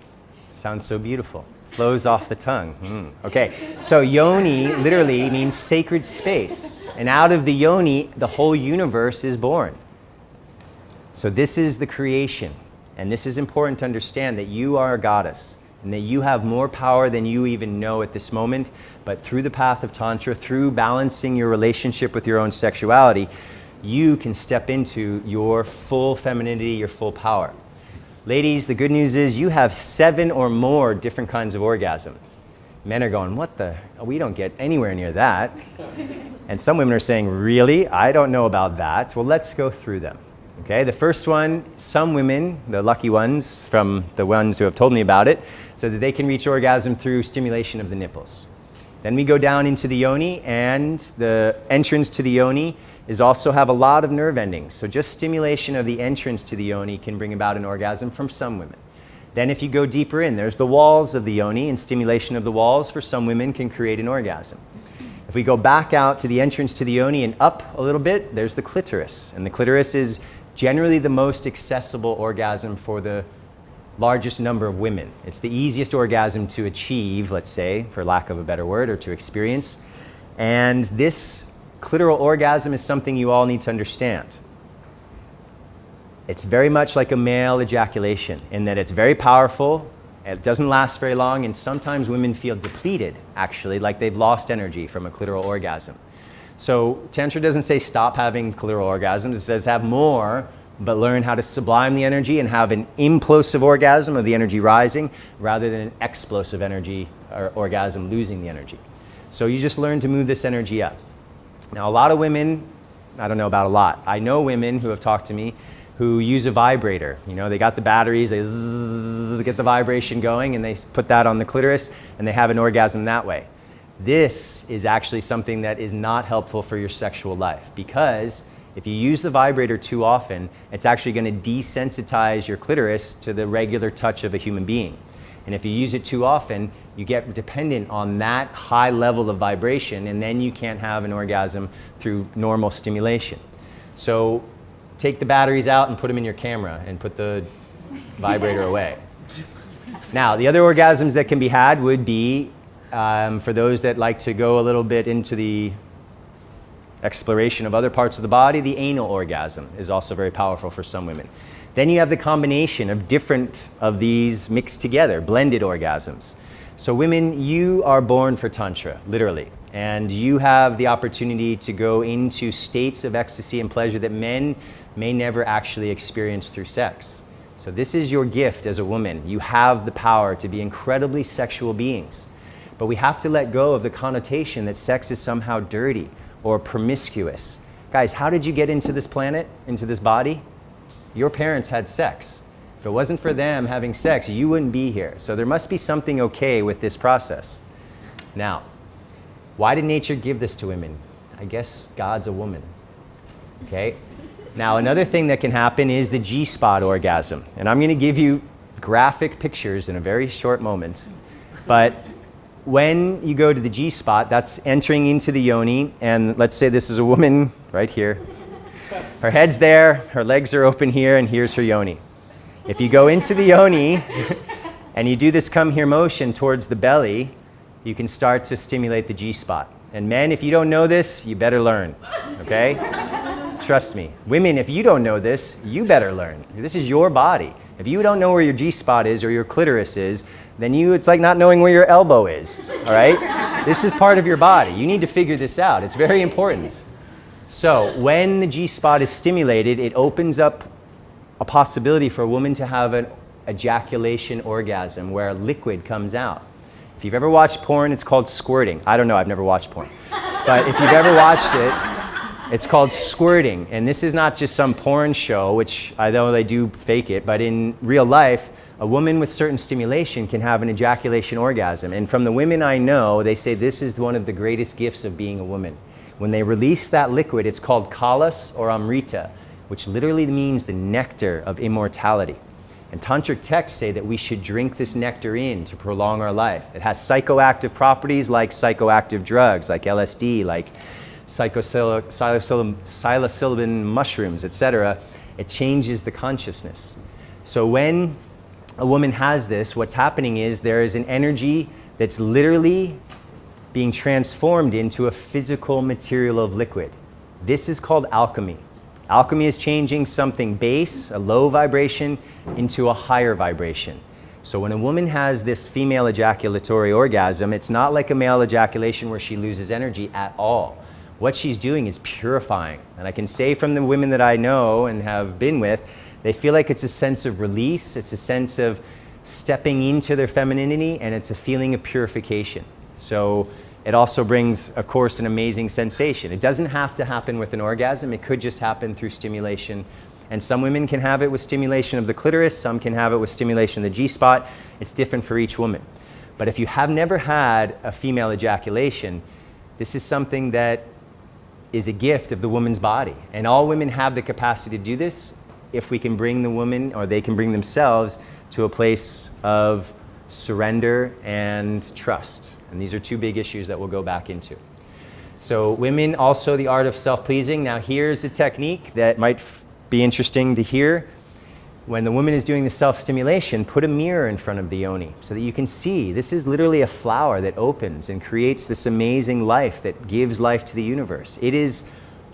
sounds so beautiful, flows off the tongue. Okay, so Yoni literally means sacred space, and out of the Yoni, the whole universe is born. So this is the creation, and this is important to understand, that you are a goddess, and that you have more power than you even know at this moment, but through the path of Tantra, through balancing your relationship with your own sexuality, you can step into your full femininity, your full power. Ladies, the good news is you have 7 or more different kinds of orgasm. Men are going, what the? We don't get anywhere near that. And some women are saying, really? I don't know about that. Well, let's go through them. Okay, the first one, some women, the lucky ones from the ones who have told me about it, so that they can reach orgasm through stimulation of the nipples. Then we go down into the Yoni, and the entrance to the Yoni is also have a lot of nerve endings. So just stimulation of the entrance to the Yoni can bring about an orgasm from some women. Then if you go deeper in, there's the walls of the Yoni, and stimulation of the walls for some women can create an orgasm. If we go back out to the entrance to the Yoni and up a little bit, there's the clitoris. And the clitoris is generally the most accessible orgasm for the largest number of women. It's the easiest orgasm to achieve, let's say, for lack of a better word, or to experience. And this clitoral orgasm is something you all need to understand. It's very much like a male ejaculation in that it's very powerful, it doesn't last very long, and sometimes women feel depleted, actually, like they've lost energy from a clitoral orgasm. So Tantra doesn't say stop having clitoral orgasms, it says have more, but learn how to sublime the energy and have an implosive orgasm of the energy rising rather than an explosive energy or orgasm losing the energy. So you just learn to move this energy up. Now a lot of women, I don't know about a lot, I know women who have talked to me who use a vibrator. You know, they got the batteries, they zzz, get the vibration going, and they put that on the clitoris and they have an orgasm that way. This is actually something that is not helpful for your sexual life, because if you use the vibrator too often, it's actually going to desensitize your clitoris to the regular touch of a human being. And if you use it too often, you get dependent on that high level of vibration, and then you can't have an orgasm through normal stimulation. So take the batteries out and put them in your camera and put the vibrator away. Now, the other orgasms that can be had would be, for those that like to go a little bit into the exploration of other parts of the body, the anal orgasm is also very powerful for some women. Then you have the combination of different of these mixed together, blended orgasms. So women, you are born for Tantra, literally. And you have the opportunity to go into states of ecstasy and pleasure that men may never actually experience through sex. So this is your gift as a woman. You have the power to be incredibly sexual beings. But we have to let go of the connotation that sex is somehow dirty or promiscuous. Guys, how did you get into this planet, into this body? Your parents had sex. If it wasn't for them having sex, you wouldn't be here. So there must be something okay with this process. Now, why did nature give this to women? I guess God's a woman, okay? Now, another thing that can happen is the G-spot orgasm. And I'm gonna give you graphic pictures in a very short moment. But when you go to the G-spot, that's entering into the Yoni, and let's say this is a woman right here. Her head's there, her legs are open here, and here's her Yoni. If you go into the Yoni and you do this come here motion towards the belly, you can start to stimulate the G-spot. And men, if you don't know this, you better learn, okay? Trust me. Women, if you don't know this, you better learn. This is your body. If you don't know where your G-spot is or your clitoris is, then it's like not knowing where your elbow is, all right? This is part of your body. You need to figure this out. It's very important. So when the G-spot is stimulated, it opens up a possibility for a woman to have an ejaculation orgasm where liquid comes out. If you've ever watched porn, it's called squirting. I don't know, I've never watched porn. But if you've ever watched it, it's called squirting. And this is not just some porn show, which I know they do fake it, but in real life, a woman with certain stimulation can have an ejaculation orgasm. And from the women I know, they say this is one of the greatest gifts of being a woman. When they release that liquid, it's called kalas or amrita, which literally means the nectar of immortality. And tantric texts say that we should drink this nectar in to prolong our life. It has psychoactive properties like psychoactive drugs, like LSD, like psilocybin mushrooms, etc. It changes the consciousness. So when a woman has this, what's happening is there is an energy that's literally being transformed into a physical material of liquid. This is called alchemy. Alchemy is changing something base, a low vibration, into a higher vibration. So when a woman has this female ejaculatory orgasm, it's not like a male ejaculation where she loses energy at all. What she's doing is purifying. And I can say from the women that I know and have been with, they feel like it's a sense of release, it's a sense of stepping into their femininity, and it's a feeling of purification. So it also brings, of course, an amazing sensation. It doesn't have to happen with an orgasm. It could just happen through stimulation. And some women can have it with stimulation of the clitoris. Some can have it with stimulation of the G-spot. It's different for each woman. But if you have never had a female ejaculation, this is something that is a gift of the woman's body. And all women have the capacity to do this if we can bring the woman, or they can bring themselves, to a place of surrender and trust. And these are two big issues that we'll go back into. So women, also the art of self-pleasing. Now here's a technique that might be interesting to hear. When the woman is doing the self-stimulation, put a mirror in front of the yoni so that you can see. This is literally a flower that opens and creates this amazing life that gives life to the universe. It is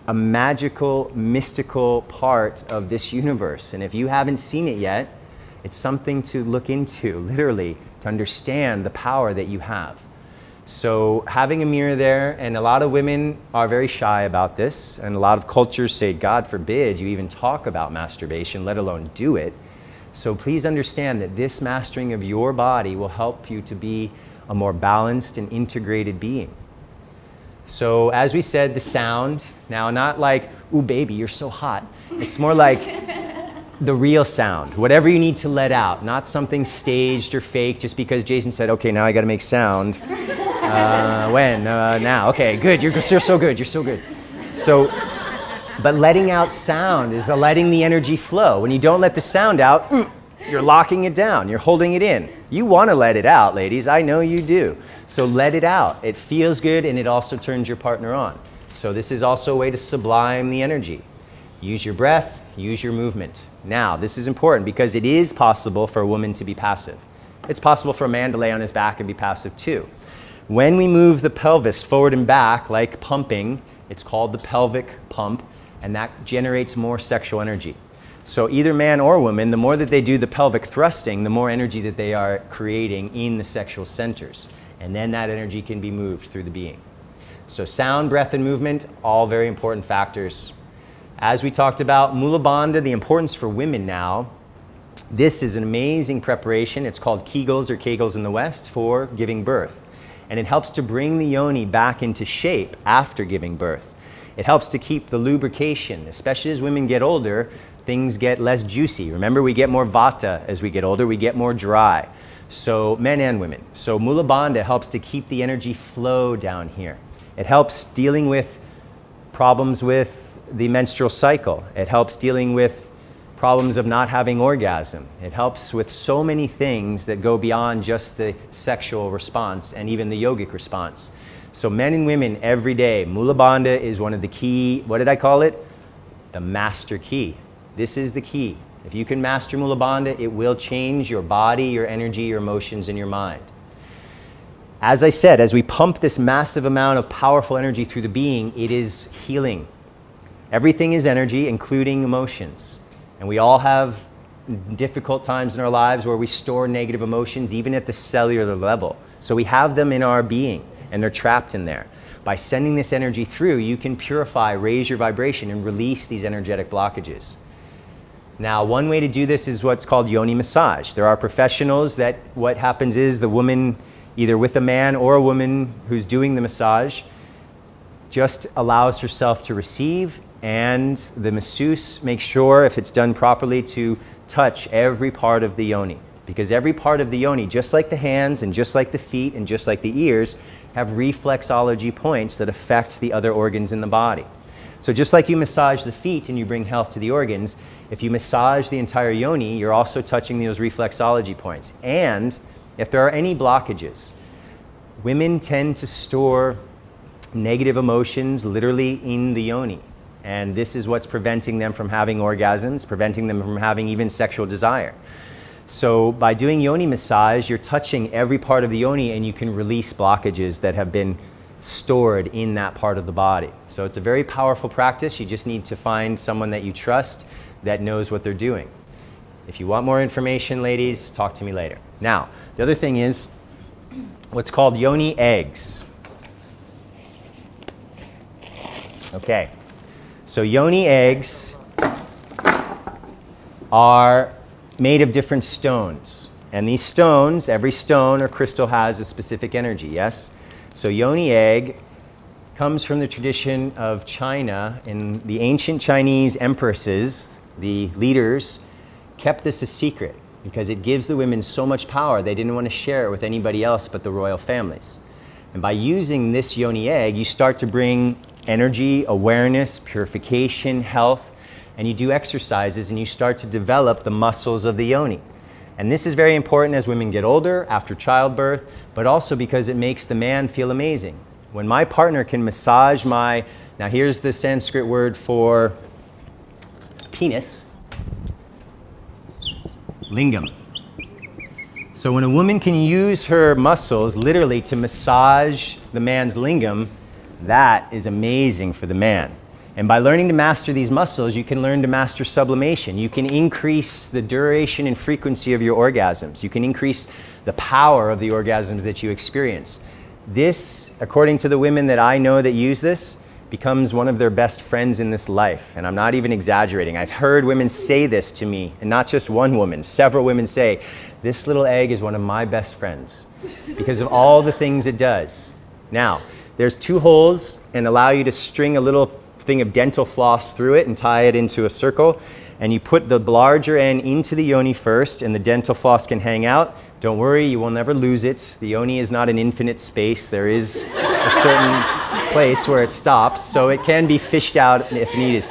a magical, mystical part of this universe. And if you haven't seen it yet, it's something to look into, literally, to understand the power that you have. So having a mirror there, and a lot of women are very shy about this, and a lot of cultures say, God forbid you even talk about masturbation, let alone do it. So please understand that this mastering of your body will help you to be a more balanced and integrated being. So as we said, the sound, now not like, ooh baby, you're so hot. It's more like the real sound, whatever you need to let out, not something staged or fake just because Jason said, okay, now I gotta make sound. Now, okay, good, you're so good, you're so good. So, but letting out sound is letting the energy flow. When you don't let the sound out, you're locking it down, you're holding it in. You wanna let it out, ladies, I know you do. So let it out, it feels good, and it also turns your partner on. So this is also a way to sublime the energy. Use your breath, use your movement. Now, this is important because it is possible for a woman to be passive. It's possible for a man to lay on his back and be passive too. When we move the pelvis forward and back, like pumping, it's called the pelvic pump, and that generates more sexual energy. So either man or woman, the more that they do the pelvic thrusting, the more energy that they are creating in the sexual centers. And then that energy can be moved through the being. So sound, breath, and movement, all very important factors. As we talked about, Mulabanda, the importance for women now, this is an amazing preparation. It's called Kegels or Kegels in the West for giving birth. And it helps to bring the yoni back into shape after giving birth. It helps to keep the lubrication, especially as women get older, things get less juicy. Remember, we get more vata as we get older, we get more dry. So men and women. So Mulabanda helps to keep the energy flow down here. It helps dealing with problems with the menstrual cycle. It helps dealing with problems of not having orgasm. It helps with so many things that go beyond just the sexual response and even the yogic response. So men and women every day, Mulabanda is one of the key, what did I call it? The master key. This is the key. If you can master Mulabanda, it will change your body, your energy, your emotions, and your mind. As I said, as we pump this massive amount of powerful energy through the being, it is healing. Everything is energy, including emotions. And we all have difficult times in our lives where we store negative emotions, even at the cellular level. So we have them in our being, and they're trapped in there. By sending this energy through, you can purify, raise your vibration, and release these energetic blockages. Now, one way to do this is what's called yoni massage. There are professionals that what happens is the woman, either with a man or a woman who's doing the massage, just allows herself to receive, and the masseuse makes sure, if it's done properly, to touch every part of the yoni. Because every part of the yoni, just like the hands and just like the feet and just like the ears, have reflexology points that affect the other organs in the body. So just like you massage the feet and you bring health to the organs, if you massage the entire yoni, you're also touching those reflexology points. And if there are any blockages, women tend to store negative emotions literally in the yoni. And this is what's preventing them from having orgasms, preventing them from having even sexual desire. So by doing yoni massage, you're touching every part of the yoni and you can release blockages that have been stored in that part of the body. So it's a very powerful practice. You just need to find someone that you trust that knows what they're doing. If you want more information, ladies, talk to me later. Now, the other thing is what's called yoni eggs. Okay, so yoni eggs are made of different stones. And these stones, every stone or crystal has a specific energy, yes? So yoni egg comes from the tradition of China. And the ancient Chinese empresses, the leaders, kept this a secret because it gives the women so much power. They didn't want to share it with anybody else but the royal families. And by using this yoni egg, you start to bring energy, awareness, purification, health, and you do exercises and you start to develop the muscles of the yoni. And this is very important as women get older, after childbirth, but also because it makes the man feel amazing. When my partner can massage my, now here's the Sanskrit word for penis, lingam. So when a woman can use her muscles literally to massage the man's lingam, that is amazing for the man. And by learning to master these muscles, you can learn to master sublimation. You can increase the duration and frequency of your orgasms. You can increase the power of the orgasms that you experience. This, according to the women that I know that use this, becomes one of their best friends in this life. And I'm not even exaggerating. I've heard women say this to me, and not just one woman, several women say, this little egg is one of my best friends because of all the things it does. Now, there's 2 holes and allow you to string a little thing of dental floss through it and tie it into a circle. And you put the larger end into the yoni first and the dental floss can hang out. Don't worry, you will never lose it. The yoni is not an infinite space. There is a certain place where it stops, so it can be fished out if needed.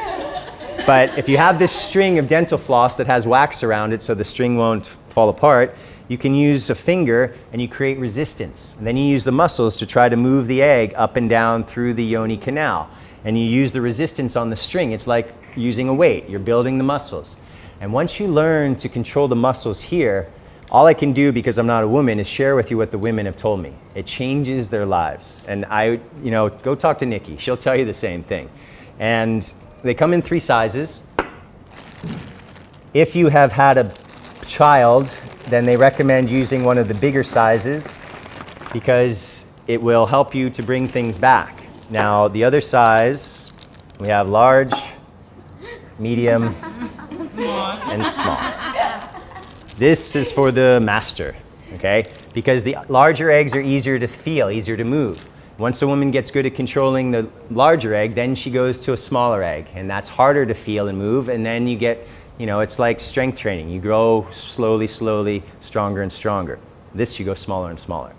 But if you have this string of dental floss that has wax around it so the string won't fall apart, you can use a finger and you create resistance. And then you use the muscles to try to move the egg up and down through the yoni canal. And you use the resistance on the string. It's like using a weight. You're building the muscles. And once you learn to control the muscles here, all I can do, because I'm not a woman, is share with you what the women have told me. It changes their lives. And go talk to Nikki. She'll tell you the same thing. And they come in 3 sizes. If you have had a child, then they recommend using one of the bigger sizes because it will help you to bring things back. Now, the other size, we have large, medium, and small. This is for the master, okay? Because the larger eggs are easier to feel, easier to move. Once a woman gets good at controlling the larger egg, then she goes to a smaller egg, and that's harder to feel and move, and then you get, it's like strength training. You grow slowly, stronger and stronger. This, you go smaller and smaller,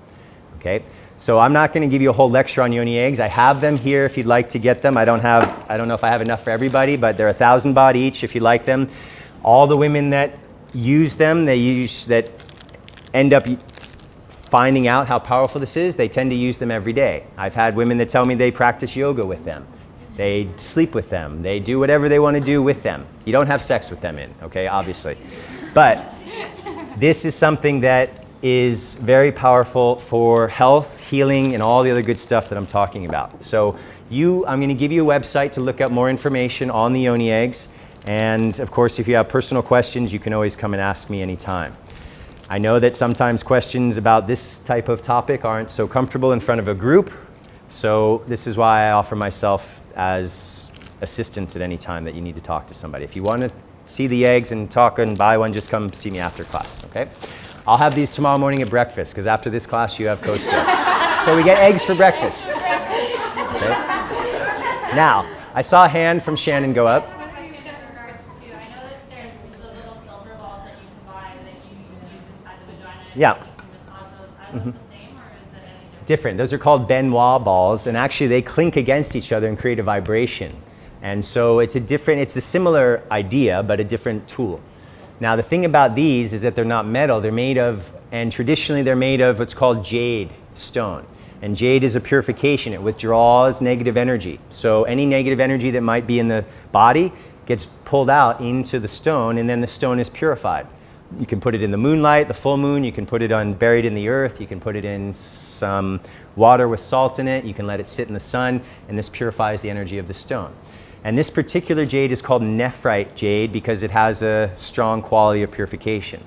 okay? So I'm not going to give you a whole lecture on yoni eggs. I have them here if you'd like to get them. I don't know if I have enough for everybody, but they're 1,000 baht each if you like them. All the women that use them, that end up finding out how powerful this is, they tend to use them every day. I've had women that tell me they practice yoga with them. They sleep with them. They do whatever they want to do with them. You don't have sex with them okay, obviously. But this is something that is very powerful for health, healing, and all the other good stuff that I'm talking about. So I'm going to give you a website to look up more information on the yoni eggs. And of course, if you have personal questions, you can always come and ask me anytime. I know that sometimes questions about this type of topic aren't so comfortable in front of a group. So this is why I offer myself as assistance at any time that you need to talk to somebody. If you want to see the eggs and talk and buy one, just come see me after class, okay? I'll have these tomorrow morning at breakfast, because after this class you have Costa. So we get eggs for breakfast. Okay? Now, I saw a hand from Shannon go up. One question in regards to, I know that there's the little silver balls that you can buy that you use inside the vagina. Yeah. And you can massage those. Are those the same, or is that any different? Different. Those are called Benoit balls, and actually they clink against each other and create a vibration. And so it's the similar idea, but a different tool. Now the thing about these is that they're not metal, they're made of, and traditionally they're made of what's called jade stone. And jade is a purification, it withdraws negative energy. So any negative energy that might be in the body gets pulled out into the stone, and then the stone is purified. You can put it in the moonlight, the full moon, you can put it buried in the earth, you can put it in some water with salt in it, you can let it sit in the sun, and this purifies the energy of the stone. And this particular jade is called nephrite jade because it has a strong quality of purification.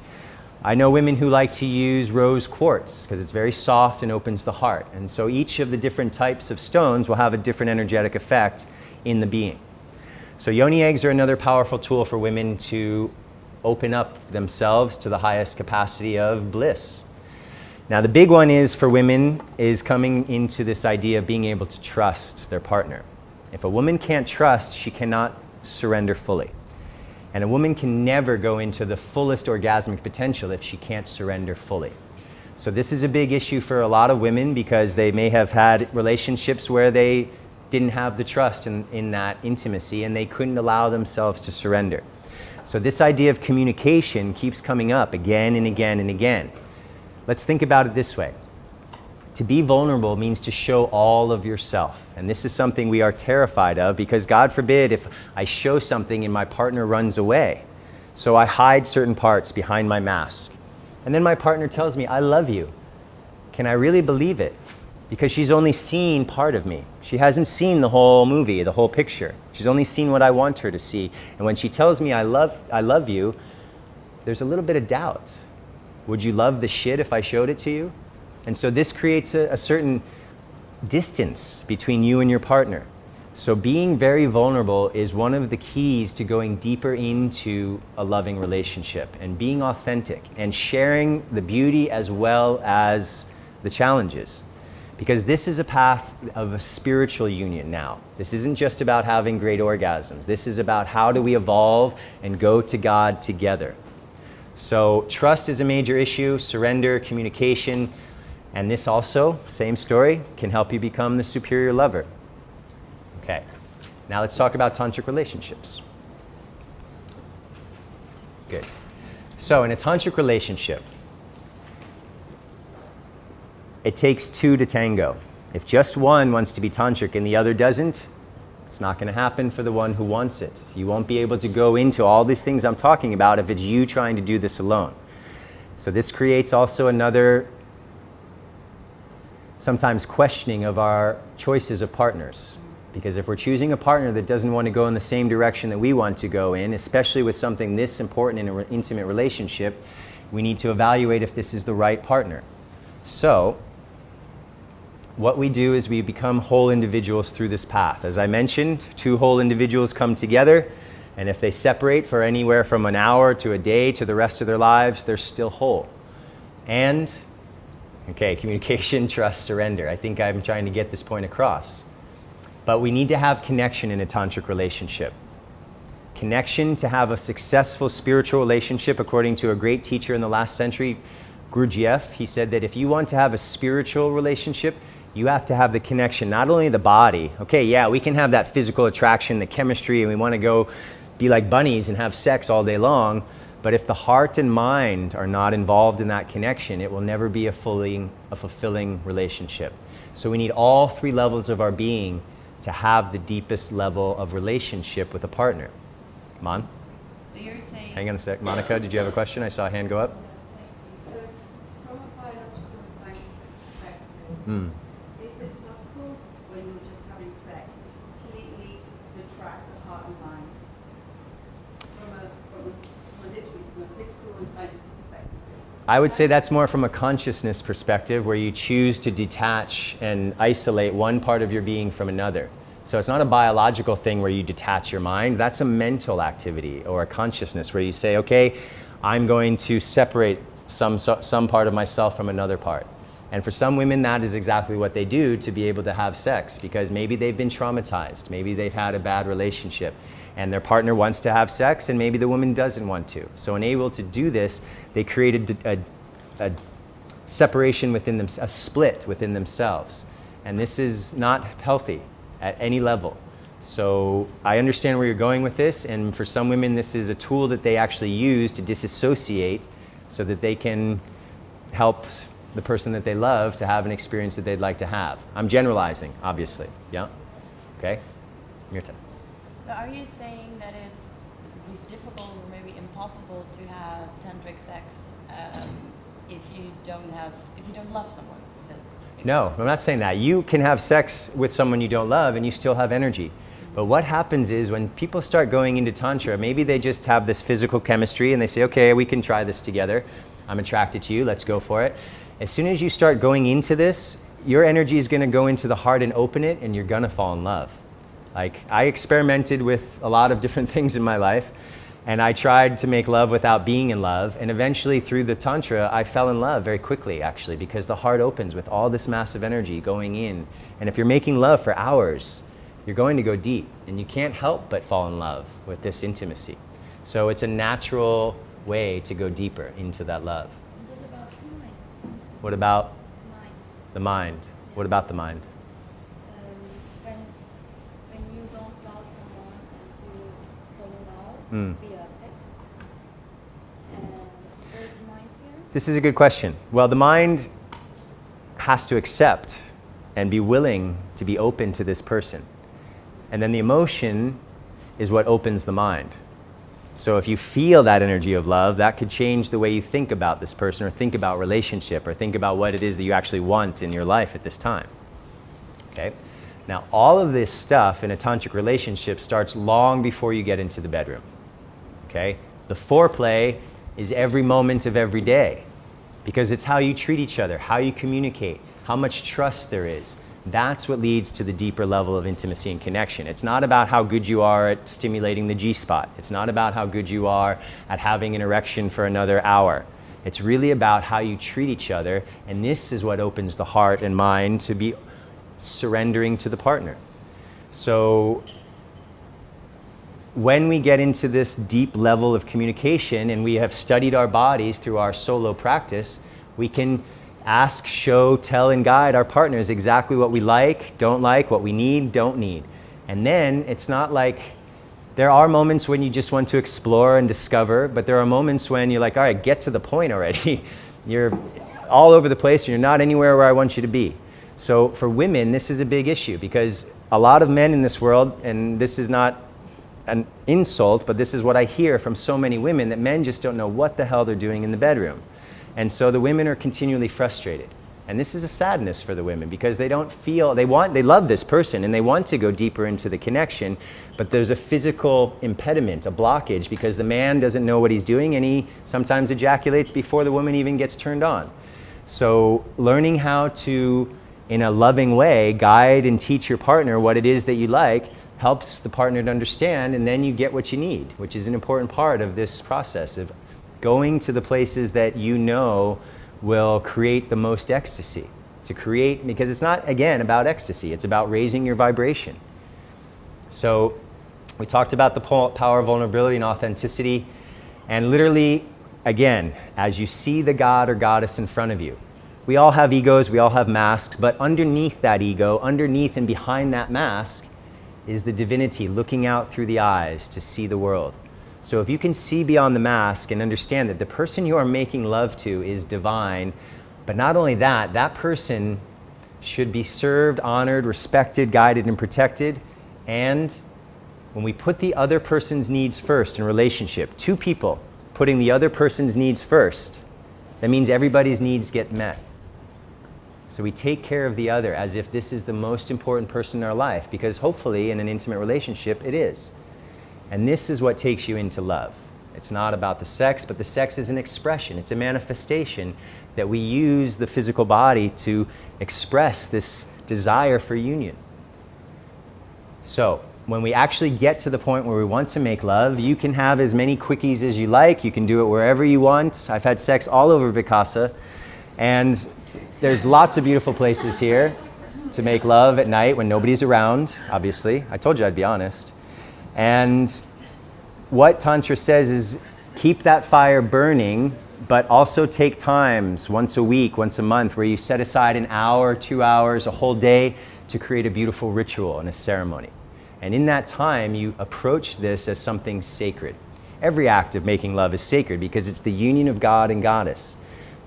I know women who like to use rose quartz because it's very soft and opens the heart. And so each of the different types of stones will have a different energetic effect in the being. So Yoni eggs are another powerful tool for women to open up themselves to the highest capacity of bliss. Now the big one is for women is coming into this idea of being able to trust their partner. If a woman can't trust, she cannot surrender fully. And a woman can never go into the fullest orgasmic potential if she can't surrender fully. So this is a big issue for a lot of women because they may have had relationships where they didn't have the trust in that intimacy and they couldn't allow themselves to surrender. So this idea of communication keeps coming up again and again and again. Let's think about it this way. To be vulnerable means to show all of yourself. And this is something we are terrified of because God forbid if I show something and my partner runs away. So I hide certain parts behind my mask. And then my partner tells me, I love you. Can I really believe it? Because she's only seen part of me. She hasn't seen the whole movie, the whole picture. She's only seen what I want her to see. And when she tells me I love you, there's a little bit of doubt. Would you love the shit if I showed it to you? And so this creates a certain distance between you and your partner. So being very vulnerable is one of the keys to going deeper into a loving relationship and being authentic and sharing the beauty as well as the challenges. Because this is a path of a spiritual union now. This isn't just about having great orgasms. This is about how do we evolve and go to God together. So trust is a major issue, surrender, communication. And this also, same story, can help you become the superior lover. Okay, now let's talk about tantric relationships. Good. So in a tantric relationship, it takes two to tango. If just one wants to be tantric and the other doesn't, it's not going to happen for the one who wants it. You won't be able to go into all these things I'm talking about if it's you trying to do this alone. So this creates also another sometimes questioning of our choices of partners. Because if we're choosing a partner that doesn't want to go in the same direction that we want to go in, especially with something this important in an intimate relationship, we need to evaluate if this is the right partner. So, what we do is we become whole individuals through this path. As I mentioned, two whole individuals come together, and if they separate for anywhere from an hour to a day to the rest of their lives, they're still whole. And okay, communication, trust, surrender. I think I'm trying to get this point across. But we need to have connection in a tantric relationship. Connection to have a successful spiritual relationship, according to a great teacher in the last century, Gurdjieff, he said that if you want to have a spiritual relationship, you have to have the connection, not only the body. Okay, yeah, we can have that physical attraction, the chemistry, and we want to go be like bunnies and have sex all day long. But if the heart and mind are not involved in that connection, it will never be a fulfilling relationship. So we need all three levels of our being to have the deepest level of relationship with a partner. Mon? So you're saying... Hang on a sec. Monica, did you have a question? I saw a hand go up. So, from a biological and scientific perspective, is it possible when you're just having sex to completely detract the heart and mind? From a physical and scientific perspective? I would say that's more from a consciousness perspective where you choose to detach and isolate one part of your being from another. So it's not a biological thing where you detach your mind. That's a mental activity or a consciousness where you say, okay, I'm going to separate some part of myself from another part. And for some women, that is exactly what they do to be able to have sex, because maybe they've been traumatized, maybe they've had a bad relationship, and their partner wants to have sex, and maybe the woman doesn't want to. So unable to do this, they created a separation within them, a split within themselves. And this is not healthy at any level. So I understand where you're going with this, and for some women, this is a tool that they actually use to disassociate so that they can help the person that they love to have an experience that they'd like to have. I'm generalizing, obviously. Yeah? Okay? Your turn. So are you saying that it's difficult or maybe impossible to have tantric sex if you don't love someone? Is that No, I'm not saying that. You can have sex with someone you don't love and you still have energy. But what happens is when people start going into Tantra, maybe they just have this physical chemistry and they say, okay, we can try this together. I'm attracted to you, let's go for it. As soon as you start going into this, your energy is going to go into the heart and open it, and you're going to fall in love. Like, I experimented with a lot of different things in my life, and I tried to make love without being in love, and eventually through the Tantra, I fell in love very quickly, actually, because the heart opens with all this massive energy going in. And if you're making love for hours, you're going to go deep, and you can't help but fall in love with this intimacy. So it's a natural way to go deeper into that love. What about the mind? What about Mind. the mind? What about the mind? When you don't love someone and you fall in love via sex, where's the mind here? This is a good question. Well, the mind has to accept and be willing to be open to this person. And then the emotion is what opens the mind. So if you feel that energy of love, that could change the way you think about this person or think about relationship or think about what it is that you actually want in your life at this time. Okay? Now, all of this stuff in a tantric relationship starts long before you get into the bedroom. Okay? The foreplay is every moment of every day, because it's how you treat each other, how you communicate, how much trust there is. That's what leads to the deeper level of intimacy and connection. It's not about how good you are at stimulating the G-spot. It's not about how good you are at having an erection for another hour. It's really about how you treat each other, and this is what opens the heart and mind to be surrendering to the partner. So when we get into this deep level of communication and we have studied our bodies through our solo practice, we can ask, show, tell, and guide our partners exactly what we like, don't like, what we need, don't need. And then it's not like, there are moments when you just want to explore and discover, but there are moments when you're like, all right, get to the point already. You're all over the place and you're not anywhere where I want you to be. So for women, this is a big issue, because a lot of men in this world, and this is not an insult, but this is what I hear from so many women, that men just don't know what the hell they're doing in the bedroom. And so the women are continually frustrated. And this is a sadness for the women, because they don't feel, they love this person and they want to go deeper into the connection, but there's a physical impediment, a blockage, because the man doesn't know what he's doing and he sometimes ejaculates before the woman even gets turned on. So learning how to, in a loving way, guide and teach your partner what it is that you like helps the partner to understand, and then you get what you need, which is an important part of this process of going to the places that you know will create the most ecstasy. To create, because it's not, again, about ecstasy, it's about raising your vibration. So we talked about the power of vulnerability and authenticity, and literally, again, as you see the god or goddess in front of you, we all have egos, we all have masks, but underneath that ego, underneath and behind that mask, is the divinity looking out through the eyes to see the world. So if you can see beyond the mask and understand that the person you are making love to is divine, but not only that, that person should be served, honored, respected, guided, and protected. And when we put the other person's needs first in relationship, two people putting the other person's needs first, that means everybody's needs get met. So we take care of the other as if this is the most important person in our life, because hopefully in an intimate relationship it is. And this is what takes you into love. It's not about the sex, but the sex is an expression. It's a manifestation that we use the physical body to express this desire for union. So when we actually get to the point where we want to make love, you can have as many quickies as you like. You can do it wherever you want. I've had sex all over Vikasa, and there's lots of beautiful places here to make love at night when nobody's around, obviously. I told you I'd be honest. And what Tantra says is keep that fire burning, but also take times once a week, once a month, where you set aside an hour, 2 hours, a whole day to create a beautiful ritual and a ceremony. And in that time, you approach this as something sacred. Every act of making love is sacred because it's the union of God and Goddess.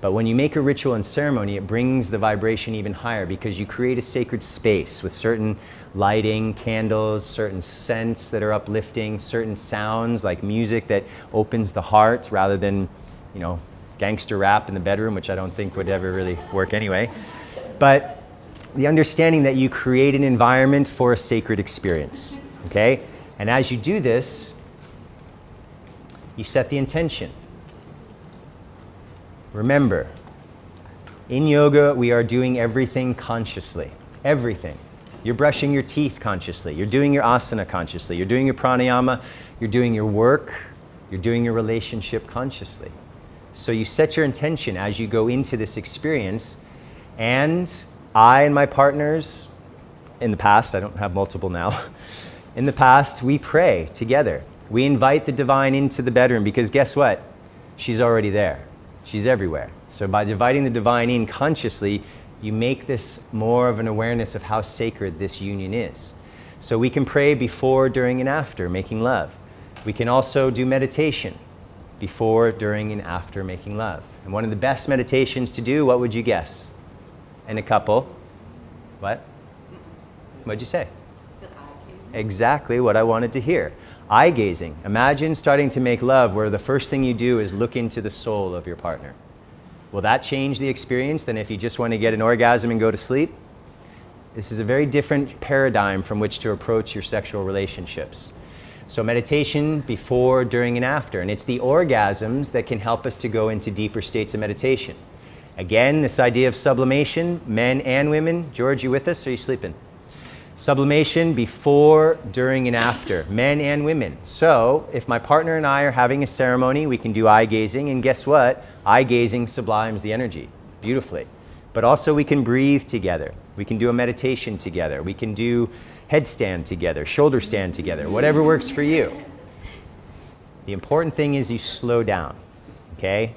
But when you make a ritual and ceremony, it brings the vibration even higher because you create a sacred space with certain lighting, candles, certain scents that are uplifting, certain sounds like music that opens the heart rather than, you know, gangster rap in the bedroom, which I don't think would ever really work anyway. But the understanding that you create an environment for a sacred experience, okay? And as you do this, you set the intention. Remember, in yoga, we are doing everything consciously. Everything. You're brushing your teeth consciously. You're doing your asana consciously. You're doing your pranayama. You're doing your work. You're doing your relationship consciously. So you set your intention as you go into this experience. And I and my partners, in the past, I don't have multiple now, in the past, we pray together. We invite the divine into the bedroom because guess what? She's already there. She's everywhere. So by inviting the divine in consciously, you make this more of an awareness of how sacred this union is. So we can pray before, during, and after making love. We can also do meditation before, during, and after making love. And one of the best meditations to do, what would you guess? In a couple. What? What'd you say? Exactly what I wanted to hear. Eye gazing. Imagine starting to make love where the first thing you do is look into the soul of your partner. Will that change the experience than if you just want to get an orgasm and go to sleep? This is a very different paradigm from which to approach your sexual relationships. So meditation before, during, and after. And it's the orgasms that can help us to go into deeper states of meditation. Again, this idea of sublimation, men and women. George, you with us? Or are you sleeping? Sublimation before, during, and after, men and women. So if my partner and I are having a ceremony, we can do eye gazing, and guess what? Eye gazing sublimes the energy beautifully. But also we can breathe together. We can do a meditation together. We can do headstand together, shoulder stand together, whatever works for you. The important thing is you slow down, okay?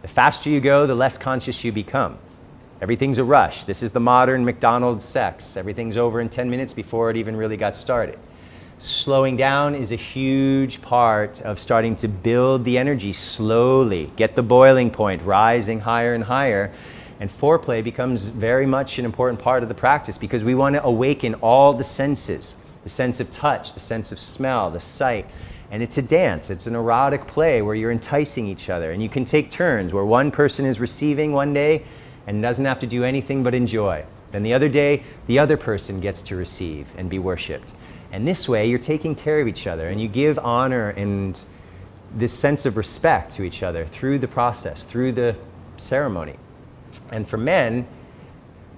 The faster you go, the less conscious you become. Everything's a rush. This is the modern McDonald's sex. Everything's over in 10 minutes before it even really got started. Slowing down is a huge part of starting to build the energy slowly, get the boiling point, rising higher and higher. And foreplay becomes very much an important part of the practice because we want to awaken all the senses, the sense of touch, the sense of smell, the sight. And it's a dance. It's an erotic play where you're enticing each other. And you can take turns where one person is receiving one day and doesn't have to do anything but enjoy. Then the other day, the other person gets to receive and be worshipped. And this way, you're taking care of each other and you give honor and this sense of respect to each other through the process, through the ceremony. And for men,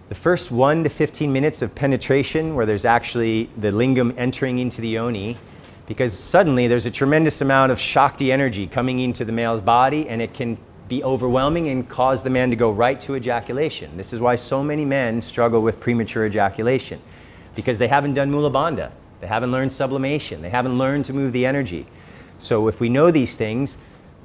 the first 1 to 15 minutes of penetration where there's actually the lingam entering into the yoni, because suddenly there's a tremendous amount of Shakti energy coming into the male's body and it can be overwhelming and cause the man to go right to ejaculation. This is why so many men struggle with premature ejaculation, because they haven't done Mulabanda, they haven't learned sublimation, they haven't learned to move the energy. So if we know these things,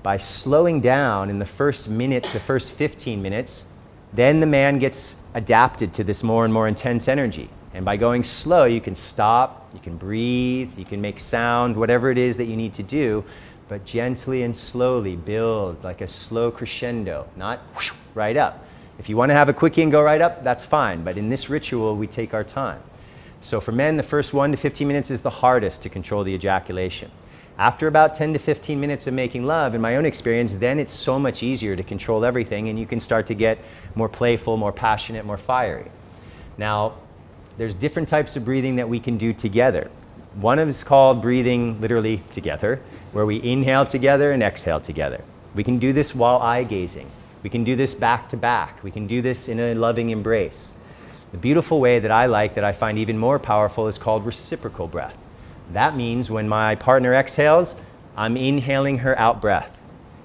by slowing down in the first minute to first 15 minutes, then the man gets adapted to this more and more intense energy. And by going slow, you can stop, you can breathe, you can make sound, whatever it is that you need to do, but gently and slowly build like a slow crescendo, not whoosh, right up. If you want to have a quickie and go right up, that's fine. But in this ritual, we take our time. So for men, the first 1 to 15 minutes is the hardest to control the ejaculation. After about 10 to 15 minutes of making love, in my own experience, then it's so much easier to control everything and you can start to get more playful, more passionate, more fiery. Now, there's different types of breathing that we can do together. One is called breathing literally together, where we inhale together and exhale together. We can do this while eye gazing. We can do this back to back. We can do this in a loving embrace. The beautiful way that I like, that I find even more powerful, is called reciprocal breath. That means when my partner exhales, I'm inhaling her out breath.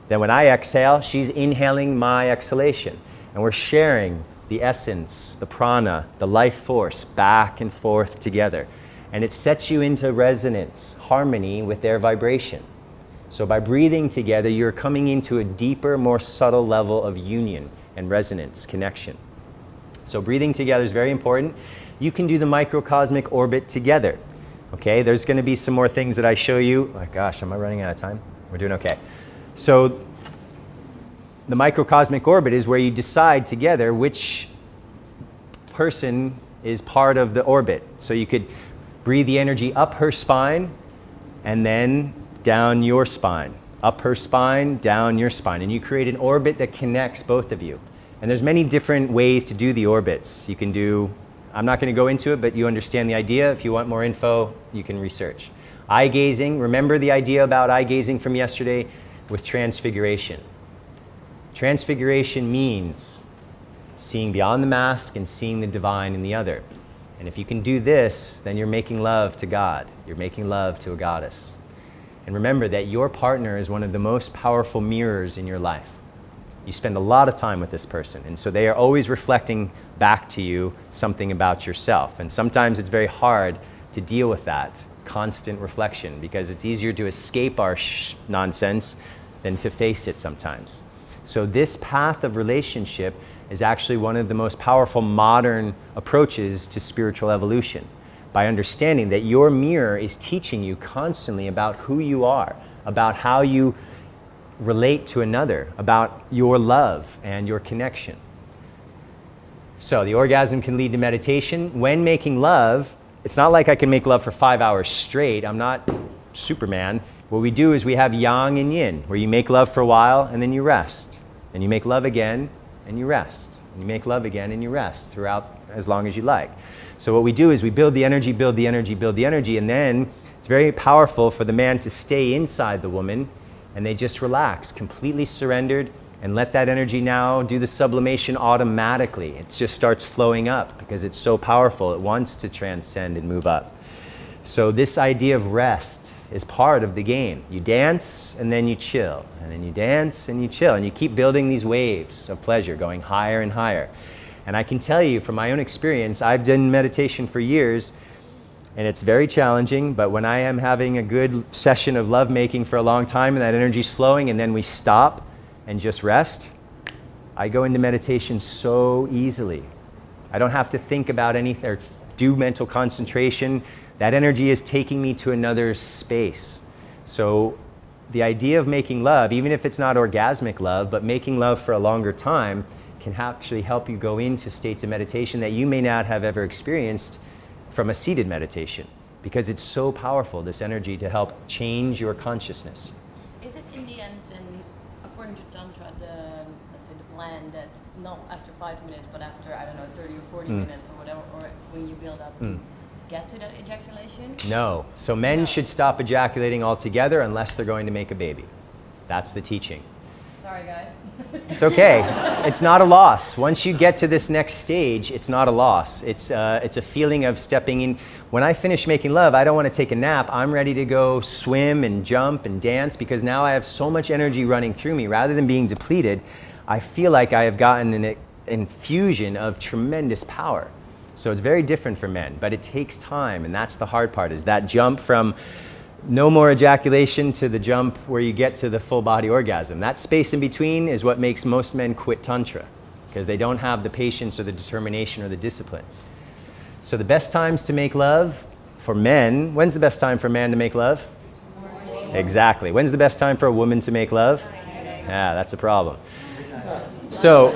Then when I exhale, she's inhaling my exhalation. And we're sharing the essence, the prana, the life force back and forth together. And it sets you into resonance, harmony with their vibration. So by breathing together, you're coming into a deeper, more subtle level of union and resonance, connection. So breathing together is very important. You can do the microcosmic orbit together. Okay, there's going to be some more things that I show you. Oh gosh, am I running out of time? We're doing okay. So the microcosmic orbit is where you decide together which person is part of the orbit. So you could breathe the energy up her spine and then down your spine. Up her spine, down your spine. And you create an orbit that connects both of you. And there's many different ways to do the orbits. You can do, I'm not going to go into it, but you understand the idea. If you want more info, you can research. Eye gazing, remember the idea about eye gazing from yesterday with transfiguration. Transfiguration means seeing beyond the mask and seeing the divine in the other. And if you can do this, then you're making love to God. You're making love to a goddess. And remember that your partner is one of the most powerful mirrors in your life. You spend a lot of time with this person, and so they are always reflecting back to you something about yourself. And sometimes it's very hard to deal with that constant reflection, because it's easier to escape our nonsense than to face it sometimes. So this path of relationship is actually one of the most powerful modern approaches to spiritual evolution, by understanding that your mirror is teaching you constantly about who you are, about how you relate to another, about your love and your connection. So the orgasm can lead to meditation. When making love, it's not like I can make love for 5 hours straight. I'm not Superman. What we do is we have yang and yin, where you make love for a while and then you rest. And you make love again and you rest. And you make love again and you rest throughout as long as you like. So what we do is we build the energy, build the energy, build the energy, and then it's very powerful for the man to stay inside the woman, and they just relax, completely surrendered, and let that energy now do the sublimation automatically. It just starts flowing up because it's so powerful. It wants to transcend and move up. So this idea of rest is part of the game. You dance and then you chill, and then you dance and you chill, and you keep building these waves of pleasure going higher and higher. And I can tell you from my own experience, I've done meditation for years, and it's very challenging, but when I am having a good session of lovemaking for a long time and that energy's flowing, and then we stop and just rest, I go into meditation so easily. I don't have to think about anything or do mental concentration. That energy is taking me to another space. So the idea of making love, even if it's not orgasmic love, but making love for a longer time, can actually help you go into states of meditation that you may not have ever experienced from a seated meditation, because it's so powerful, this energy, to help change your consciousness. Is it in the end then, according to Tantra, let's say the plan that not after 5 minutes, but after, I don't know, 30 or 40 minutes or whatever, or when you build up, get to that ejaculation? No. So men should stop ejaculating altogether unless they're going to make a baby. That's the teaching. Sorry, guys. It's okay. It's not a loss. Once you get to this next stage, it's not a loss. It's a feeling of stepping in. When I finish making love, I don't want to take a nap. I'm ready to go swim and jump and dance, because now I have so much energy running through me. Rather than being depleted, I feel like I have gotten an infusion of tremendous power. So it's very different for men, but it takes time, and that's the hard part, is that jump from no more ejaculation to the jump where you get to the full body orgasm. That space in between is what makes most men quit Tantra, because they don't have the patience or the determination or the discipline. So the best times to make love for men, when's the best time for a man to make love? Morning. Exactly. When's the best time for a woman to make love? Yeah, that's a problem. So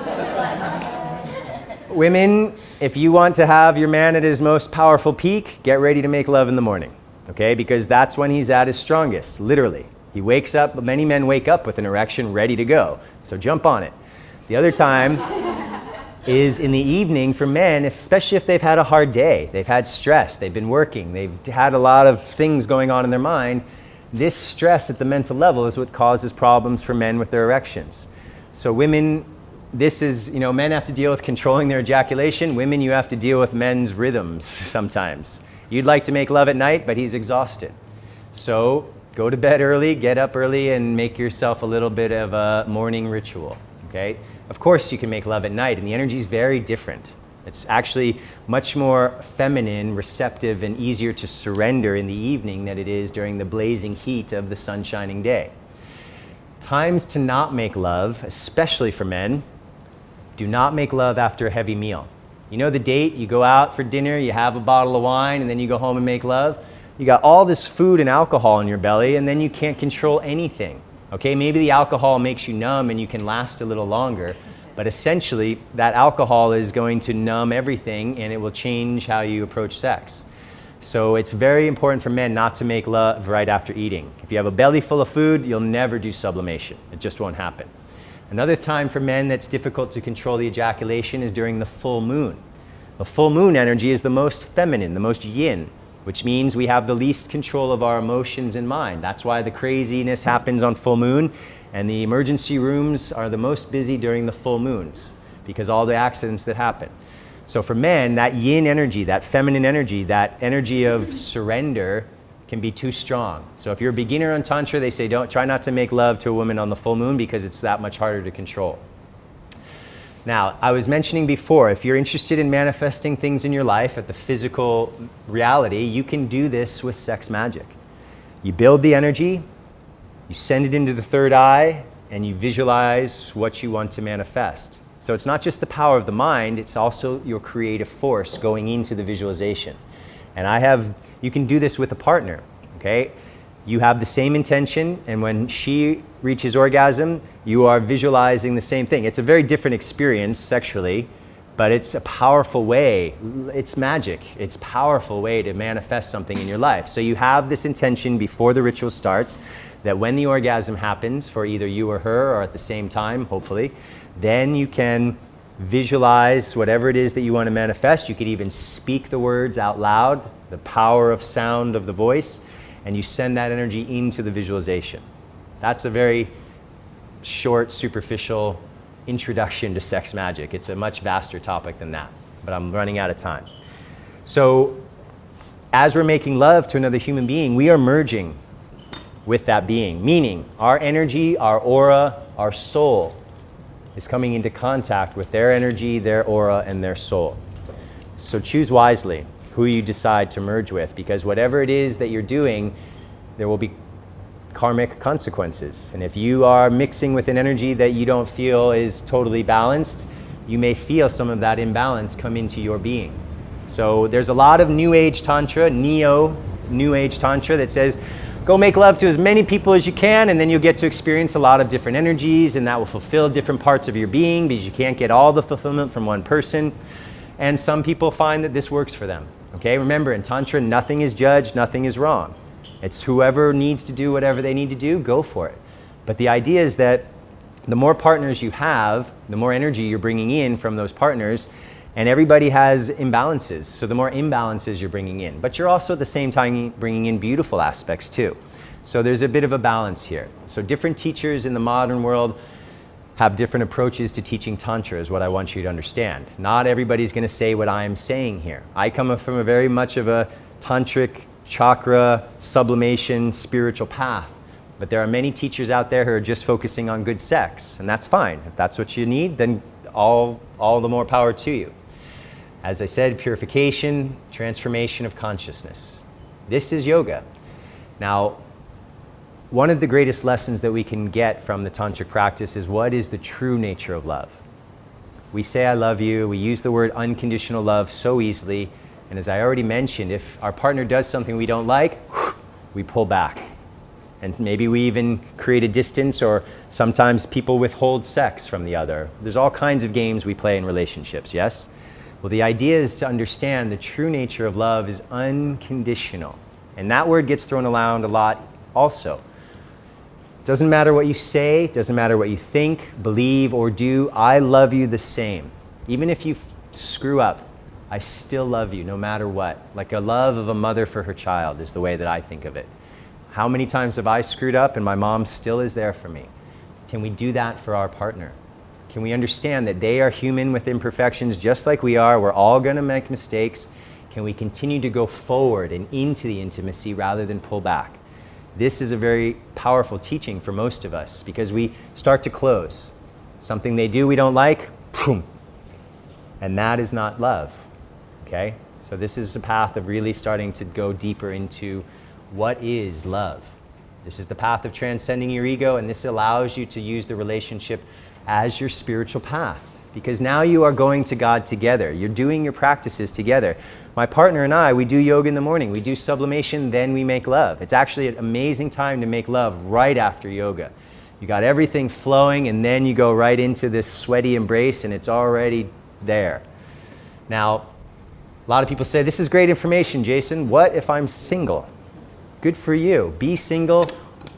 women, if you want to have your man at his most powerful peak, get ready to make love in the morning. Okay, because that's when he's at his strongest, literally. He wakes up, many men wake up with an erection ready to go. So jump on it. The other time is in the evening for men, especially if they've had a hard day. They've had stress, they've been working, they've had a lot of things going on in their mind. This stress at the mental level is what causes problems for men with their erections. So women, this is, men have to deal with controlling their ejaculation. Women, you have to deal with men's rhythms sometimes. You'd like to make love at night, but he's exhausted. So go to bed early, get up early, and make yourself a little bit of a morning ritual, okay? Of course, you can make love at night, and the energy is very different. It's actually much more feminine, receptive, and easier to surrender in the evening than it is during the blazing heat of the sun-shining day. Times to not make love, especially for men, do not make love after a heavy meal. You know the date, you go out for dinner, you have a bottle of wine, and then you go home and make love. You got all this food and alcohol in your belly, and then you can't control anything. Okay, maybe the alcohol makes you numb and you can last a little longer, but essentially that alcohol is going to numb everything and it will change how you approach sex. So it's very important for men not to make love right after eating. If you have a belly full of food, you'll never do sublimation. It just won't happen. Another time for men that's difficult to control the ejaculation is during the full moon. The full moon energy is the most feminine, the most yin, which means we have the least control of our emotions and mind. That's why the craziness happens on full moon, and the emergency rooms are the most busy during the full moons because all the accidents that happen. So for men, that yin energy, that feminine energy, that energy of surrender can be too strong. So if you're a beginner on Tantra, they say try not to make love to a woman on the full moon because it's that much harder to control. Now, I was mentioning before, if you're interested in manifesting things in your life at the physical reality, you can do this with sex magic. You build the energy, you send it into the third eye, and you visualize what you want to manifest. So it's not just the power of the mind, it's also your creative force going into the visualization. And you can do this with a partner, okay? You have the same intention, and when she reaches orgasm, you are visualizing the same thing. It's a very different experience sexually, but it's a powerful way. It's magic. It's a powerful way to manifest something in your life. So you have this intention before the ritual starts that when the orgasm happens for either you or her, or at the same time, hopefully, then you can visualize whatever it is that you want to manifest. You could even speak the words out loud, the power of sound of the voice, and you send that energy into the visualization. That's a very short, superficial introduction to sex magic. It's a much vaster topic than that, but I'm running out of time. So as we're making love to another human being, we are merging with that being, meaning our energy, our aura, our soul is coming into contact with their energy, their aura, and their soul. So choose wisely who you decide to merge with, because whatever it is that you're doing, there will be karmic consequences. And if you are mixing with an energy that you don't feel is totally balanced, you may feel some of that imbalance come into your being. So there's a lot of New Age Tantra, New Age Tantra that says, go make love to as many people as you can, and then you'll get to experience a lot of different energies, and that will fulfill different parts of your being because you can't get all the fulfillment from one person. And some people find that this works for them. Okay, remember in Tantra, nothing is judged, nothing is wrong. It's whoever needs to do whatever they need to do, go for it. But the idea is that the more partners you have, the more energy you're bringing in from those partners, and everybody has imbalances. So the more imbalances you're bringing in, but you're also at the same time bringing in beautiful aspects too. So there's a bit of a balance here. So different teachers in the modern world have different approaches to teaching Tantra is what I want you to understand. Not everybody's going to say what I am saying here. I come from a very much of a tantric, chakra, sublimation, spiritual path. But there are many teachers out there who are just focusing on good sex, and that's fine. If that's what you need, then all the more power to you. As I said, purification, transformation of consciousness. This is yoga. Now, one of the greatest lessons that we can get from the tantric practice is what is the true nature of love. We say I love you, we use the word unconditional love so easily, and as I already mentioned, if our partner does something we don't like, we pull back. And maybe we even create a distance, or sometimes people withhold sex from the other. There's all kinds of games we play in relationships, yes? Well, the idea is to understand the true nature of love is unconditional. And that word gets thrown around a lot also. Doesn't matter what you say, doesn't matter what you think, believe, or do, I love you the same. Even if you screw up, I still love you no matter what. Like a love of a mother for her child is the way that I think of it. How many times have I screwed up and my mom still is there for me? Can we do that for our partner? Can we understand that they are human with imperfections just like we are? We're all going to make mistakes. Can we continue to go forward and into the intimacy rather than pull back? This is a very powerful teaching for most of us because we start to close. Something they do we don't like, boom. And that is not love, okay? So this is a path of really starting to go deeper into what is love. This is the path of transcending your ego, and this allows you to use the relationship as your spiritual path. Because now you are going to God together. You're doing your practices together. My partner and I, we do yoga in the morning. We do sublimation, then we make love. It's actually an amazing time to make love right after yoga. You got everything flowing, and then you go right into this sweaty embrace, and it's already there. Now, a lot of people say, this is great information, Jason. What if I'm single? Good for you. Be single.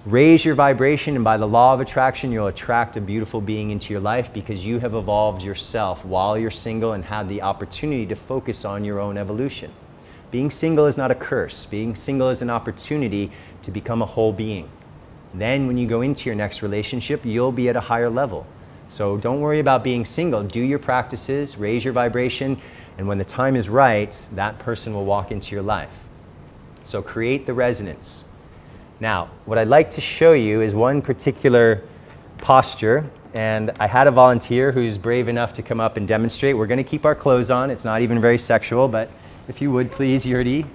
Raise your vibration, and by the law of attraction, you'll attract a beautiful being into your life because you have evolved yourself while you're single and had the opportunity to focus on your own evolution. Being single is not a curse. Being single is an opportunity to become a whole being. Then when you go into your next relationship, you'll be at a higher level. So don't worry about being single. Do your practices, raise your vibration, and when the time is right, that person will walk into your life. So create the resonance. Now, what I'd like to show you is one particular posture, and I had a volunteer who's brave enough to come up and demonstrate. We're going to keep our clothes on. It's not even very sexual, but if you would please, Yurdi,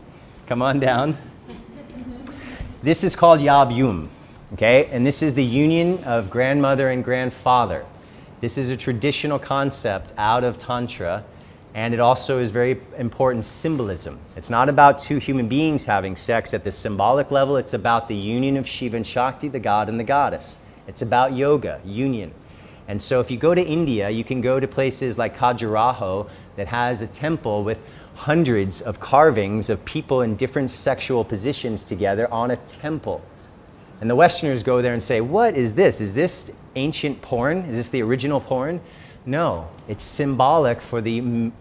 come on down. This is called Yab Yum, okay? And this is the union of grandmother and grandfather. This is a traditional concept out of Tantra, and it also is very important symbolism. It's not about two human beings having sex at the symbolic level. It's about the union of Shiva and Shakti, the god and the goddess. It's about yoga, union. And so if you go to India, you can go to places like Khajuraho that has a temple with hundreds of carvings of people in different sexual positions together on a temple. And the Westerners go there and say, what is this? Is this ancient porn? Is this the original porn? No, it's symbolic for the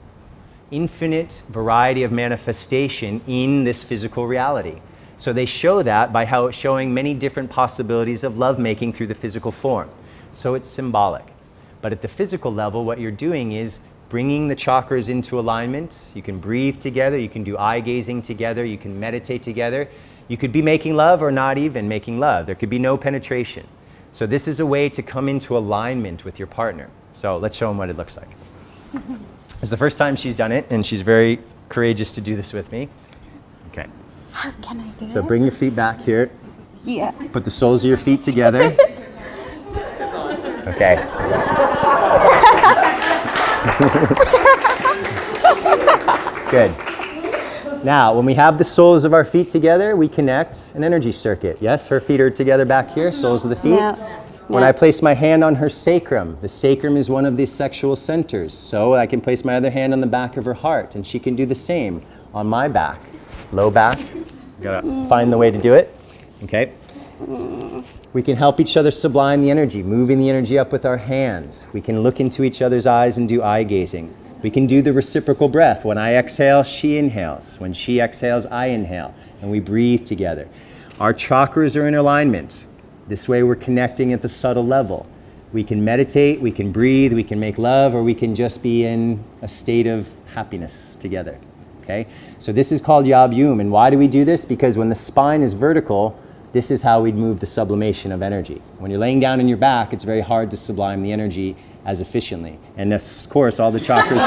infinite variety of manifestation in this physical reality. So they show that by how it's showing many different possibilities of lovemaking through the physical form. So it's symbolic. But at the physical level, what you're doing is bringing the chakras into alignment. You can breathe together, you can do eye gazing together, you can meditate together. You could be making love or not even making love. There could be no penetration. So this is a way to come into alignment with your partner. So let's show them what it looks like. It's the first time she's done it, and she's very courageous to do this with me. Okay. How can I do So it? bring your feet back here. Yeah. Put the soles of your feet together. Okay. Good. Now, when we have the soles of our feet together, we connect an energy circuit. Yes, her feet are together back here, soles of the feet. Yeah. When I place my hand on her sacrum, the sacrum is one of the sexual centers. So I can place my other hand on the back of her heart, and she can do the same on my back. Low back. Gotta find the way to do it. Okay. We can help each other sublime the energy, moving the energy up with our hands. We can look into each other's eyes and do eye gazing. We can do the reciprocal breath. When I exhale, she inhales. When she exhales, I inhale. And we breathe together. Our chakras are in alignment. This way we're connecting at the subtle level. We can meditate, we can breathe, we can make love, or we can just be in a state of happiness together. Okay? So this is called Yab Yum. And why do we do this? Because when the spine is vertical, this is how we'd move the sublimation of energy. When you're laying down on your back, it's very hard to sublime the energy as efficiently. And of course, all the chakras...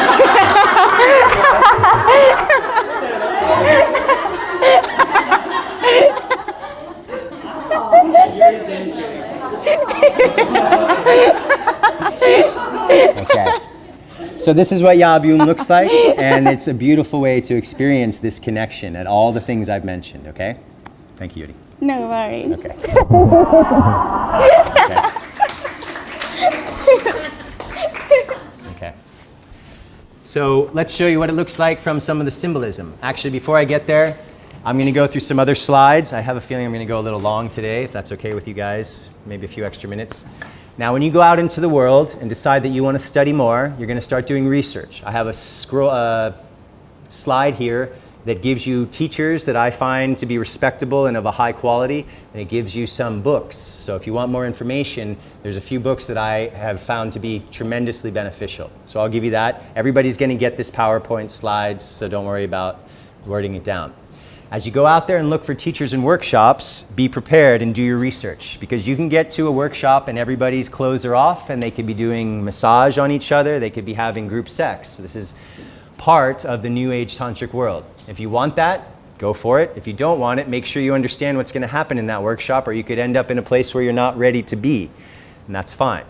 Okay. So this is what Yab Yum looks like, and it's a beautiful way to experience this connection at all the things I've mentioned, okay? Thank you, Yuri. No worries. Okay. Okay. So let's show you what it looks like from some of the symbolism. Actually, before I get there, I'm going to go through some other slides. I have a feeling I'm going to go a little long today, if that's okay with you guys, maybe a few extra minutes. Now, when you go out into the world and decide that you want to study more, you're going to start doing research. I have a slide here that gives you teachers that I find to be respectable and of a high quality, and it gives you some books. So if you want more information, there's a few books that I have found to be tremendously beneficial. So I'll give you that. Everybody's going to get this PowerPoint slides, so don't worry about wording it down. As you go out there and look for teachers and workshops, be prepared and do your research, because you can get to a workshop and everybody's clothes are off and they could be doing massage on each other, they could be having group sex. This is part of the New Age Tantric world. If you want that, go for it. If you don't want it, make sure you understand what's going to happen in that workshop, or you could end up in a place where you're not ready to be, and that's fine.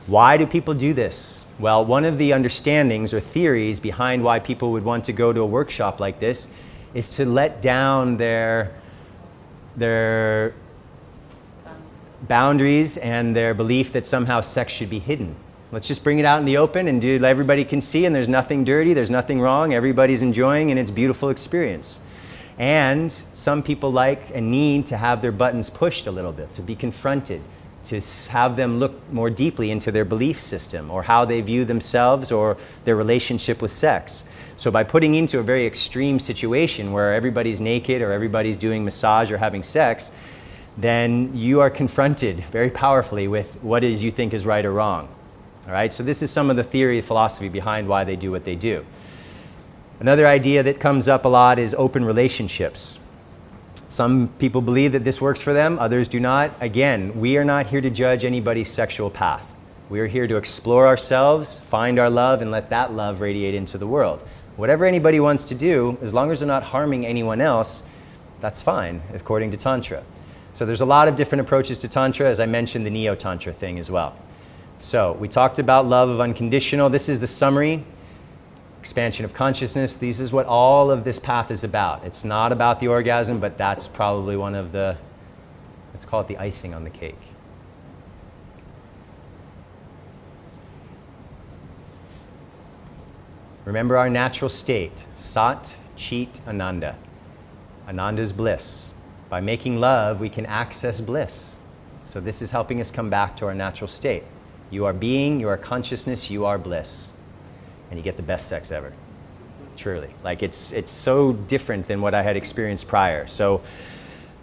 Why do people do this? Well, one of the understandings or theories behind why people would want to go to a workshop like this is to let down their boundaries and their belief that somehow sex should be hidden. Let's just bring it out in the open and everybody can see, and there's nothing dirty, there's nothing wrong, everybody's enjoying, and it's a beautiful experience. And some people like and need to have their buttons pushed a little bit, to be confronted, to have them look more deeply into their belief system or how they view themselves or their relationship with sex. So by putting into a very extreme situation where everybody's naked or everybody's doing massage or having sex, then you are confronted very powerfully with what it is you think is right or wrong. All right, so this is some of the theory and philosophy behind why they do what they do. Another idea that comes up a lot is open relationships. Some people believe that this works for them, others do not. Again, we are not here to judge anybody's sexual path. We are here to explore ourselves, find our love, and let that love radiate into the world. Whatever anybody wants to do, as long as they're not harming anyone else, that's fine, according to Tantra. So there's a lot of different approaches to Tantra, as I mentioned the Neo-Tantra thing as well. So we talked about love of unconditional. This is the summary. Expansion of consciousness. This is what all of this path is about. It's not about the orgasm, but that's probably one of the, let's call it the icing on the cake. Remember our natural state, Sat, Chit, Ananda. Ananda is bliss. By making love, we can access bliss. So this is helping us come back to our natural state. You are being, you are consciousness, you are bliss. And you get the best sex ever. Truly. Like it's so different than what I had experienced prior. So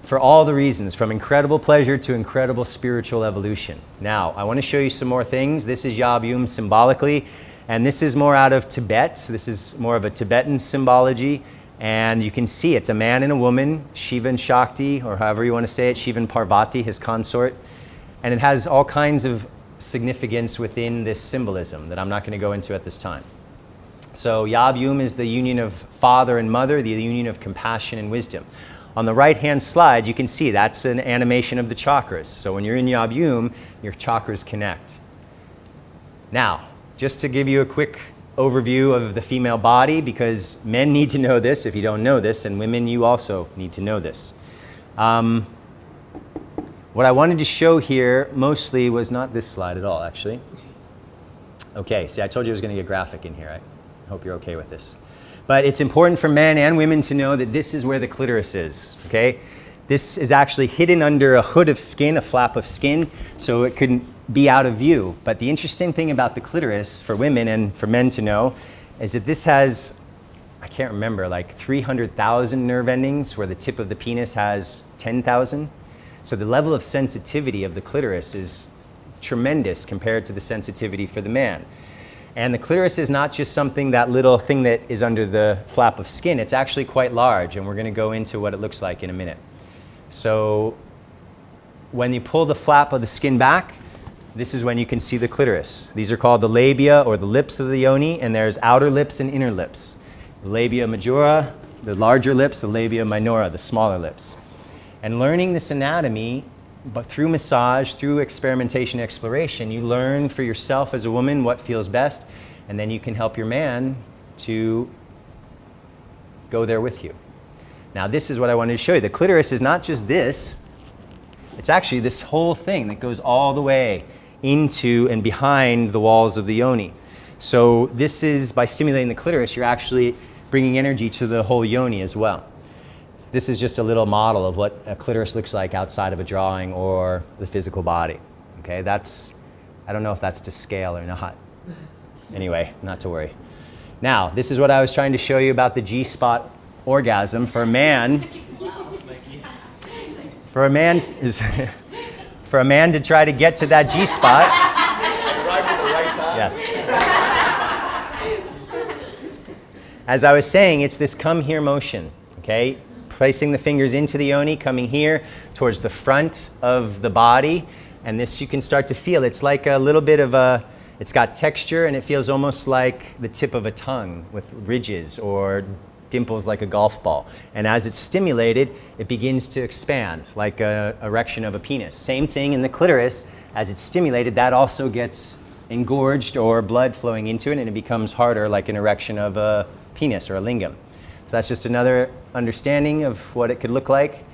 for all the reasons, from incredible pleasure to incredible spiritual evolution. Now, I want to show you some more things. This is Yab Yum symbolically, and this is more out of Tibet. This is more of a Tibetan symbology. And you can see it's a man and a woman, Shiva and Shakti, or however you want to say it, Shiva and Parvati, his consort. And it has all kinds of significance within this symbolism that I'm not going to go into at this time. So Yab Yum is the union of father and mother, the union of compassion and wisdom. On the right-hand slide, you can see that's an animation of the chakras. So when you're in Yab Yum, your chakras connect. Now, just to give you a quick overview of the female body, because men need to know this if you don't know this, and women, you also need to know this. What I wanted to show here mostly was not this slide at all, actually. Okay, see, I told you I was going to get graphic in here. I hope you're okay with this. But it's important for men and women to know that this is where the clitoris is, okay? This is actually hidden under a hood of skin, a flap of skin, so it couldn't be out of view. But the interesting thing about the clitoris for women and for men to know is that this has, I can't remember, like 300,000 nerve endings, where the tip of the penis has 10,000. So the level of sensitivity of the clitoris is tremendous compared to the sensitivity for the man. And the clitoris is not just something, that little thing that is under the flap of skin. It's actually quite large, and we're going to go into what it looks like in a minute. So when you pull the flap of the skin back, this is when you can see the clitoris. These are called the labia, or the lips of the yoni, and there's outer lips and inner lips. The labia majora, the larger lips, the labia minora, the smaller lips. And learning this anatomy, but through massage, through experimentation, exploration, you learn for yourself as a woman what feels best, and then you can help your man to go there with you. Now, this is what I wanted to show you. The clitoris is not just this. It's actually this whole thing that goes all the way into and behind the walls of the yoni. So this is, by stimulating the clitoris, you're actually bringing energy to the whole yoni as well. This is just a little model of what a clitoris looks like outside of a drawing or the physical body. Okay, that's, I don't know if that's to scale or not. Anyway, not to worry. Now, this is what I was trying to show you about the G-spot orgasm. For a man, for a man is for a man to try to get to that G spot. Arrive at the right time. Yes. As I was saying, it's this come here motion, okay? Placing the fingers into the yoni, coming here towards the front of the body, and this you can start to feel. It's like a little bit of a, it's got texture, and it feels almost like the tip of a tongue with ridges or dimples like a golf ball. And as it's stimulated, it begins to expand like an erection of a penis. Same thing in the clitoris. As it's stimulated, that also gets engorged or blood flowing into it, and it becomes harder like an erection of a penis or a lingam. So that's just another understanding of what it could look like.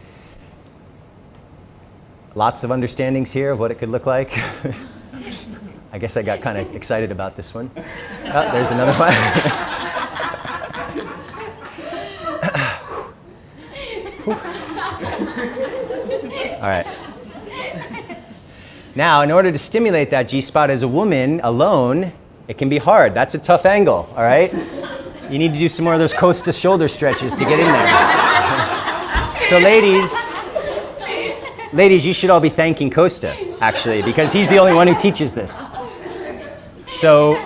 Lots of understandings here of what it could look like. I guess I got kind of excited about this one. Oh, there's another one. All right. Now, in order to stimulate that G-spot as a woman alone, it can be hard. That's a tough angle, all right? You need to do some more of those Costa shoulder stretches to get in there. So ladies, you should all be thanking Costa, actually, because he's the only one who teaches this. So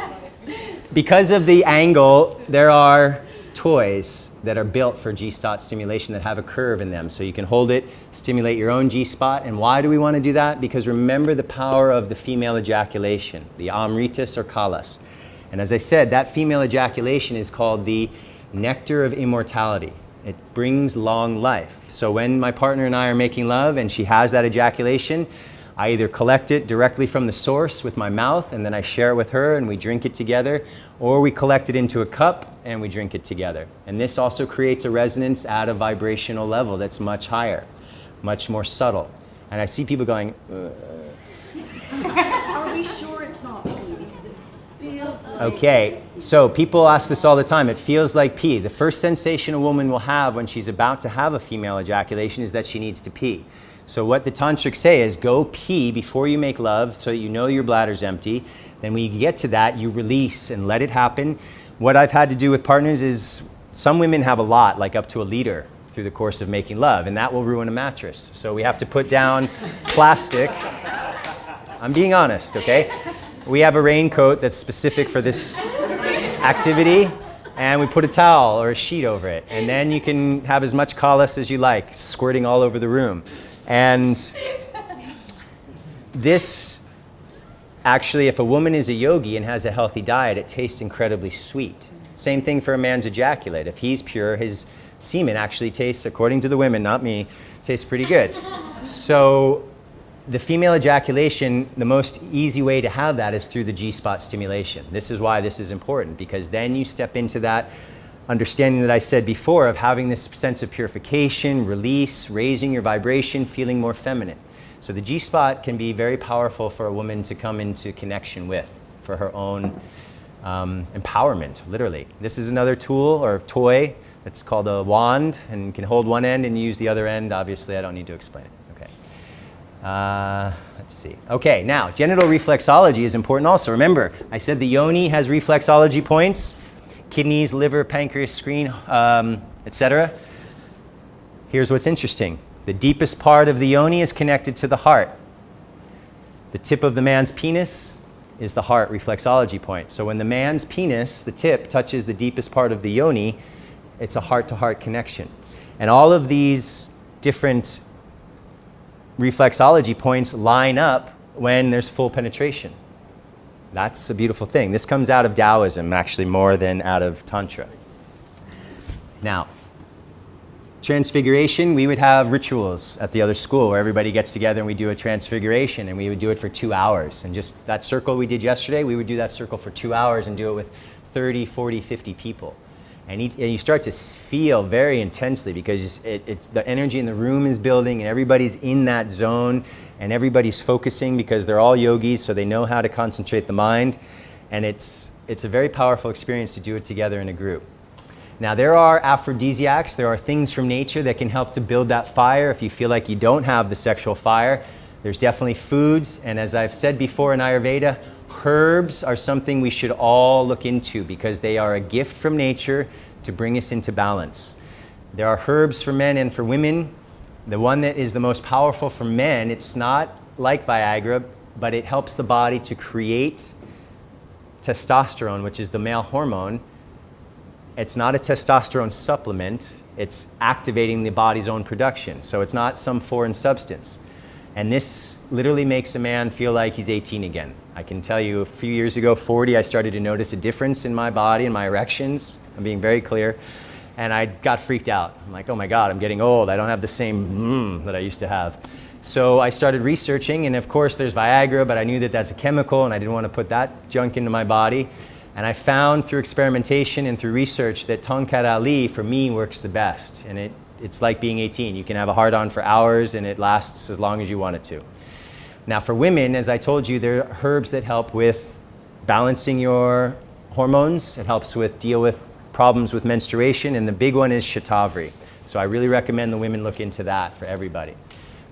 because of the angle, there are toys that are built for G-spot stimulation that have a curve in them. So you can hold it, stimulate your own G-spot. And why do we want to do that? Because remember the power of the female ejaculation, the amritas or kalas. And as I said, that female ejaculation is called the nectar of immortality. It brings long life. So when my partner and I are making love and she has that ejaculation, I either collect it directly from the source with my mouth and then I share it with her and we drink it together, or we collect it into a cup and we drink it together. And this also creates a resonance at a vibrational level that's much higher, much more subtle. And I see people going, Are we sure it's not pee? Because it feels like... Okay, so people ask this all the time. It feels like pee. The first sensation a woman will have when she's about to have a female ejaculation is that she needs to pee. So what the tantrics say is go pee before you make love so that you know your bladder's empty. Then when you get to that, you release and let it happen. What I've had to do with partners is some women have a lot, like up to a liter through the course of making love, and that will ruin a mattress. So we have to put down plastic. I'm being honest, okay? We have a raincoat that's specific for this activity, and we put a towel or a sheet over it. And then you can have as much kalas as you like, squirting all over the room. And this, actually, if a woman is a yogi and has a healthy diet, it tastes incredibly sweet. Same thing for a man's ejaculate. If he's pure, his semen actually tastes, according to the women, not me, tastes pretty good. So the female ejaculation, the most easy way to have that is through the G-spot stimulation. This is why this is important, because then you step into that understanding that I said before of having this sense of purification, release, raising your vibration, feeling more feminine. So the G-spot can be very powerful for a woman to come into connection with, for her own empowerment, literally. This is another tool or toy that's called a wand, and you can hold one end and use the other end. Obviously, I don't need to explain it. Okay. Let's see. Okay, now, genital reflexology is important also. Remember, I said the yoni has reflexology points. Kidneys, liver, pancreas, screen, etc. Here's what's interesting. The deepest part of the yoni is connected to the heart. The tip of the man's penis is the heart reflexology point. So when the man's penis, the tip, touches the deepest part of the yoni, it's a heart-to-heart connection. And all of these different reflexology points line up when there's full penetration. That's a beautiful thing. This comes out of Taoism, actually, more than out of Tantra. Now, transfiguration, we would have rituals at the other school where everybody gets together and we do a transfiguration, and we would do it for 2 hours. And just that circle we did yesterday, we would do that circle for 2 hours and do it with 30, 40, 50 people. And you start to feel very intensely because the energy in the room is building and everybody's in that zone and everybody's focusing because they're all yogis, so they know how to concentrate the mind. And it's a very powerful experience to do it together in a group. Now, there are aphrodisiacs. There are things from nature that can help to build that fire. If you feel like you don't have the sexual fire, there's definitely foods. And as I've said before in Ayurveda, herbs are something we should all look into because they are a gift from nature to bring us into balance. There are herbs for men and for women. The one that is the most powerful for men, it's not like Viagra, but it helps the body to create testosterone, which is the male hormone. It's not a testosterone supplement. It's activating the body's own production. So it's not some foreign substance. And this literally makes a man feel like he's 18 again. I can tell you a few years ago, 40, I started to notice a difference in my body and my erections. I'm being very clear. And I got freaked out. I'm like, oh my God, I'm getting old. I don't have the same that I used to have. So I started researching, and of course there's Viagra, but I knew that that's a chemical and I didn't want to put that junk into my body. And I found through experimentation and through research that Tantric Ali, for me, works the best. And it's like being 18. You can have a hard-on for hours and it lasts as long as you want it to. Now for women, as I told you, there are herbs that help with balancing your hormones. It helps with deal with problems with menstruation, and the big one is shatavari. So I really recommend the women look into that for everybody.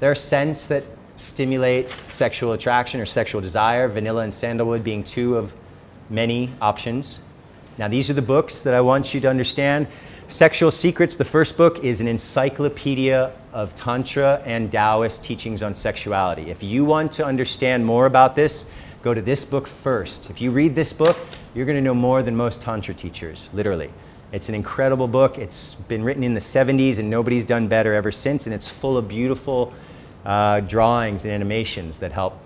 There are scents that stimulate sexual attraction or sexual desire, vanilla and sandalwood being two of many options. Now these are the books that I want you to understand. Sexual Secrets, the first book, is an encyclopedia of Tantra and Taoist teachings on sexuality. If you want to understand more about this, go to this book first. If you read this book, you're going to know more than most Tantra teachers, literally. It's an incredible book. It's been written in the 70s and nobody's done better ever since, and it's full of beautiful drawings and animations that help.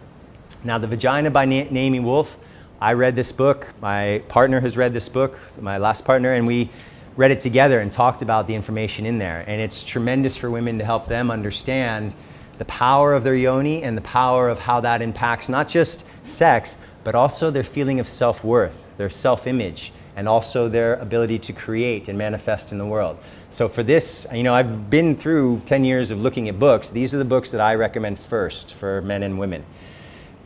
Now, The Vagina by Naomi Wolf, I read this book. My partner has read this book, my last partner, and we read it together and talked about the information in there. And it's tremendous for women to help them understand the power of their yoni and the power of how that impacts not just sex, but also their feeling of self-worth, their self-image, and also their ability to create and manifest in the world. So for this, you know, I've been through 10 years of looking at books. These are the books that I recommend first for men and women.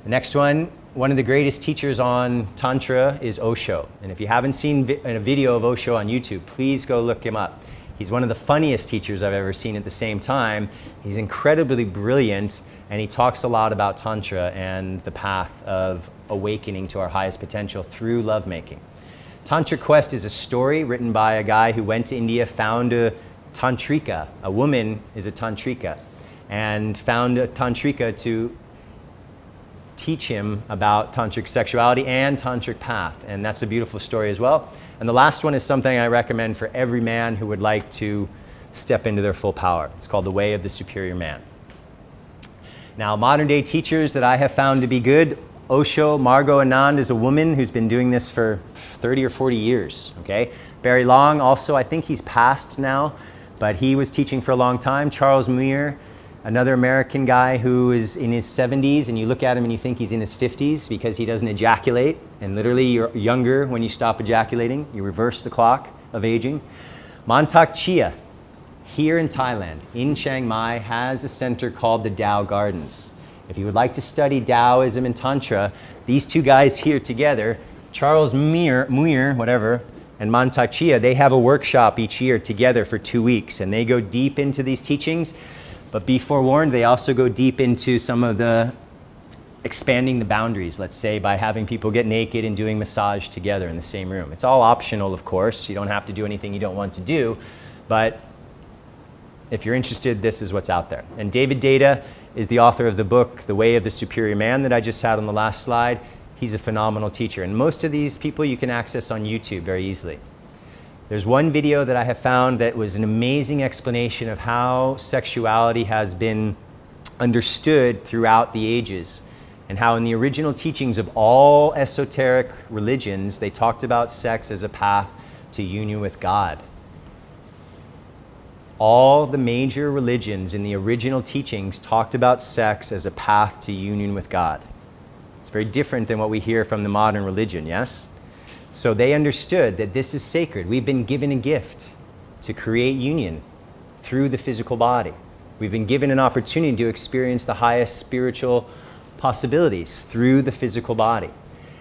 The next one of the greatest teachers on Tantra is Osho. And if you haven't seen a video of Osho on YouTube, please go look him up. He's one of the funniest teachers I've ever seen at the same time. He's incredibly brilliant, and he talks a lot about Tantra and the path of awakening to our highest potential through lovemaking. Tantra Quest is a story written by a guy who went to India, found a tantrika. A woman is a tantrika, and found a tantrika to teach him about tantric sexuality and tantric path, and that's a beautiful story as well. And the last one is something I recommend for every man who would like to step into their full power. It's called The Way of the Superior Man. Now, modern day teachers that I have found to be good, Osho, Margot Anand is a woman who's been doing this for 30 or 40 years, okay? Barry Long also, I think he's passed now, but he was teaching for a long time. Charles Muir, another American guy who is in his 70s, and you look at him and you think he's in his 50s because he doesn't ejaculate, and literally you're younger when you stop ejaculating. You reverse the clock of aging. Mantak Chia, here in Thailand, in Chiang Mai, has a center called the Tao Gardens. If you would like to study Taoism and Tantra, these two guys here together, Charles Muir, whatever, and Mantak Chia, they have a workshop each year together for 2 weeks, and they go deep into these teachings. But be forewarned, they also go deep into some of the expanding the boundaries, let's say, by having people get naked and doing massage together in the same room. It's all optional, of course. You don't have to do anything you don't want to do, but if you're interested, this is what's out there. And David Data is the author of the book, The Way of the Superior Man, that I just had on the last slide. He's a phenomenal teacher. And most of these people you can access on YouTube very easily. There's one video that I have found that was an amazing explanation of how sexuality has been understood throughout the ages, and how in the original teachings of all esoteric religions, they talked about sex as a path to union with God. All the major religions in the original teachings talked about sex as a path to union with God. It's very different than what we hear from the modern religion, yes? So they understood that this is sacred. We've been given a gift to create union through the physical body. We've been given an opportunity to experience the highest spiritual possibilities through the physical body.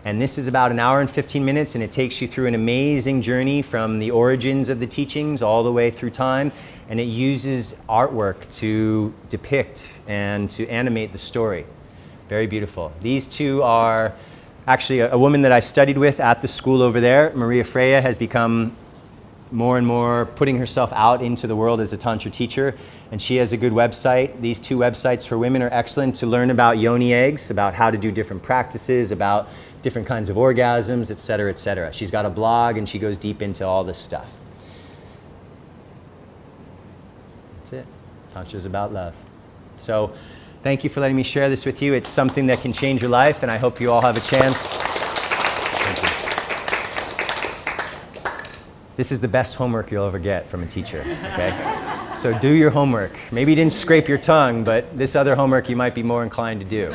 And this is about 1 hour and 15 minutes, and it takes you through an amazing journey from the origins of the teachings all the way through time. And it uses artwork to depict and to animate the story. Very beautiful. These two are actually a woman that I studied with at the school over there. Maria Freya has become more and more putting herself out into the world as a Tantra teacher. And she has a good website. These 2 websites for women are excellent to learn about Yoni eggs, about how to do different practices, about different kinds of orgasms, et cetera, et cetera. She's got a blog and she goes deep into all this stuff. That's it. Tantra is about love. So thank you for letting me share this with you. It's something that can change your life, and I hope you all have a chance. Thank you. This is the best homework you'll ever get from a teacher, okay? So do your homework. Maybe you didn't scrape your tongue, but this other homework you might be more inclined to do.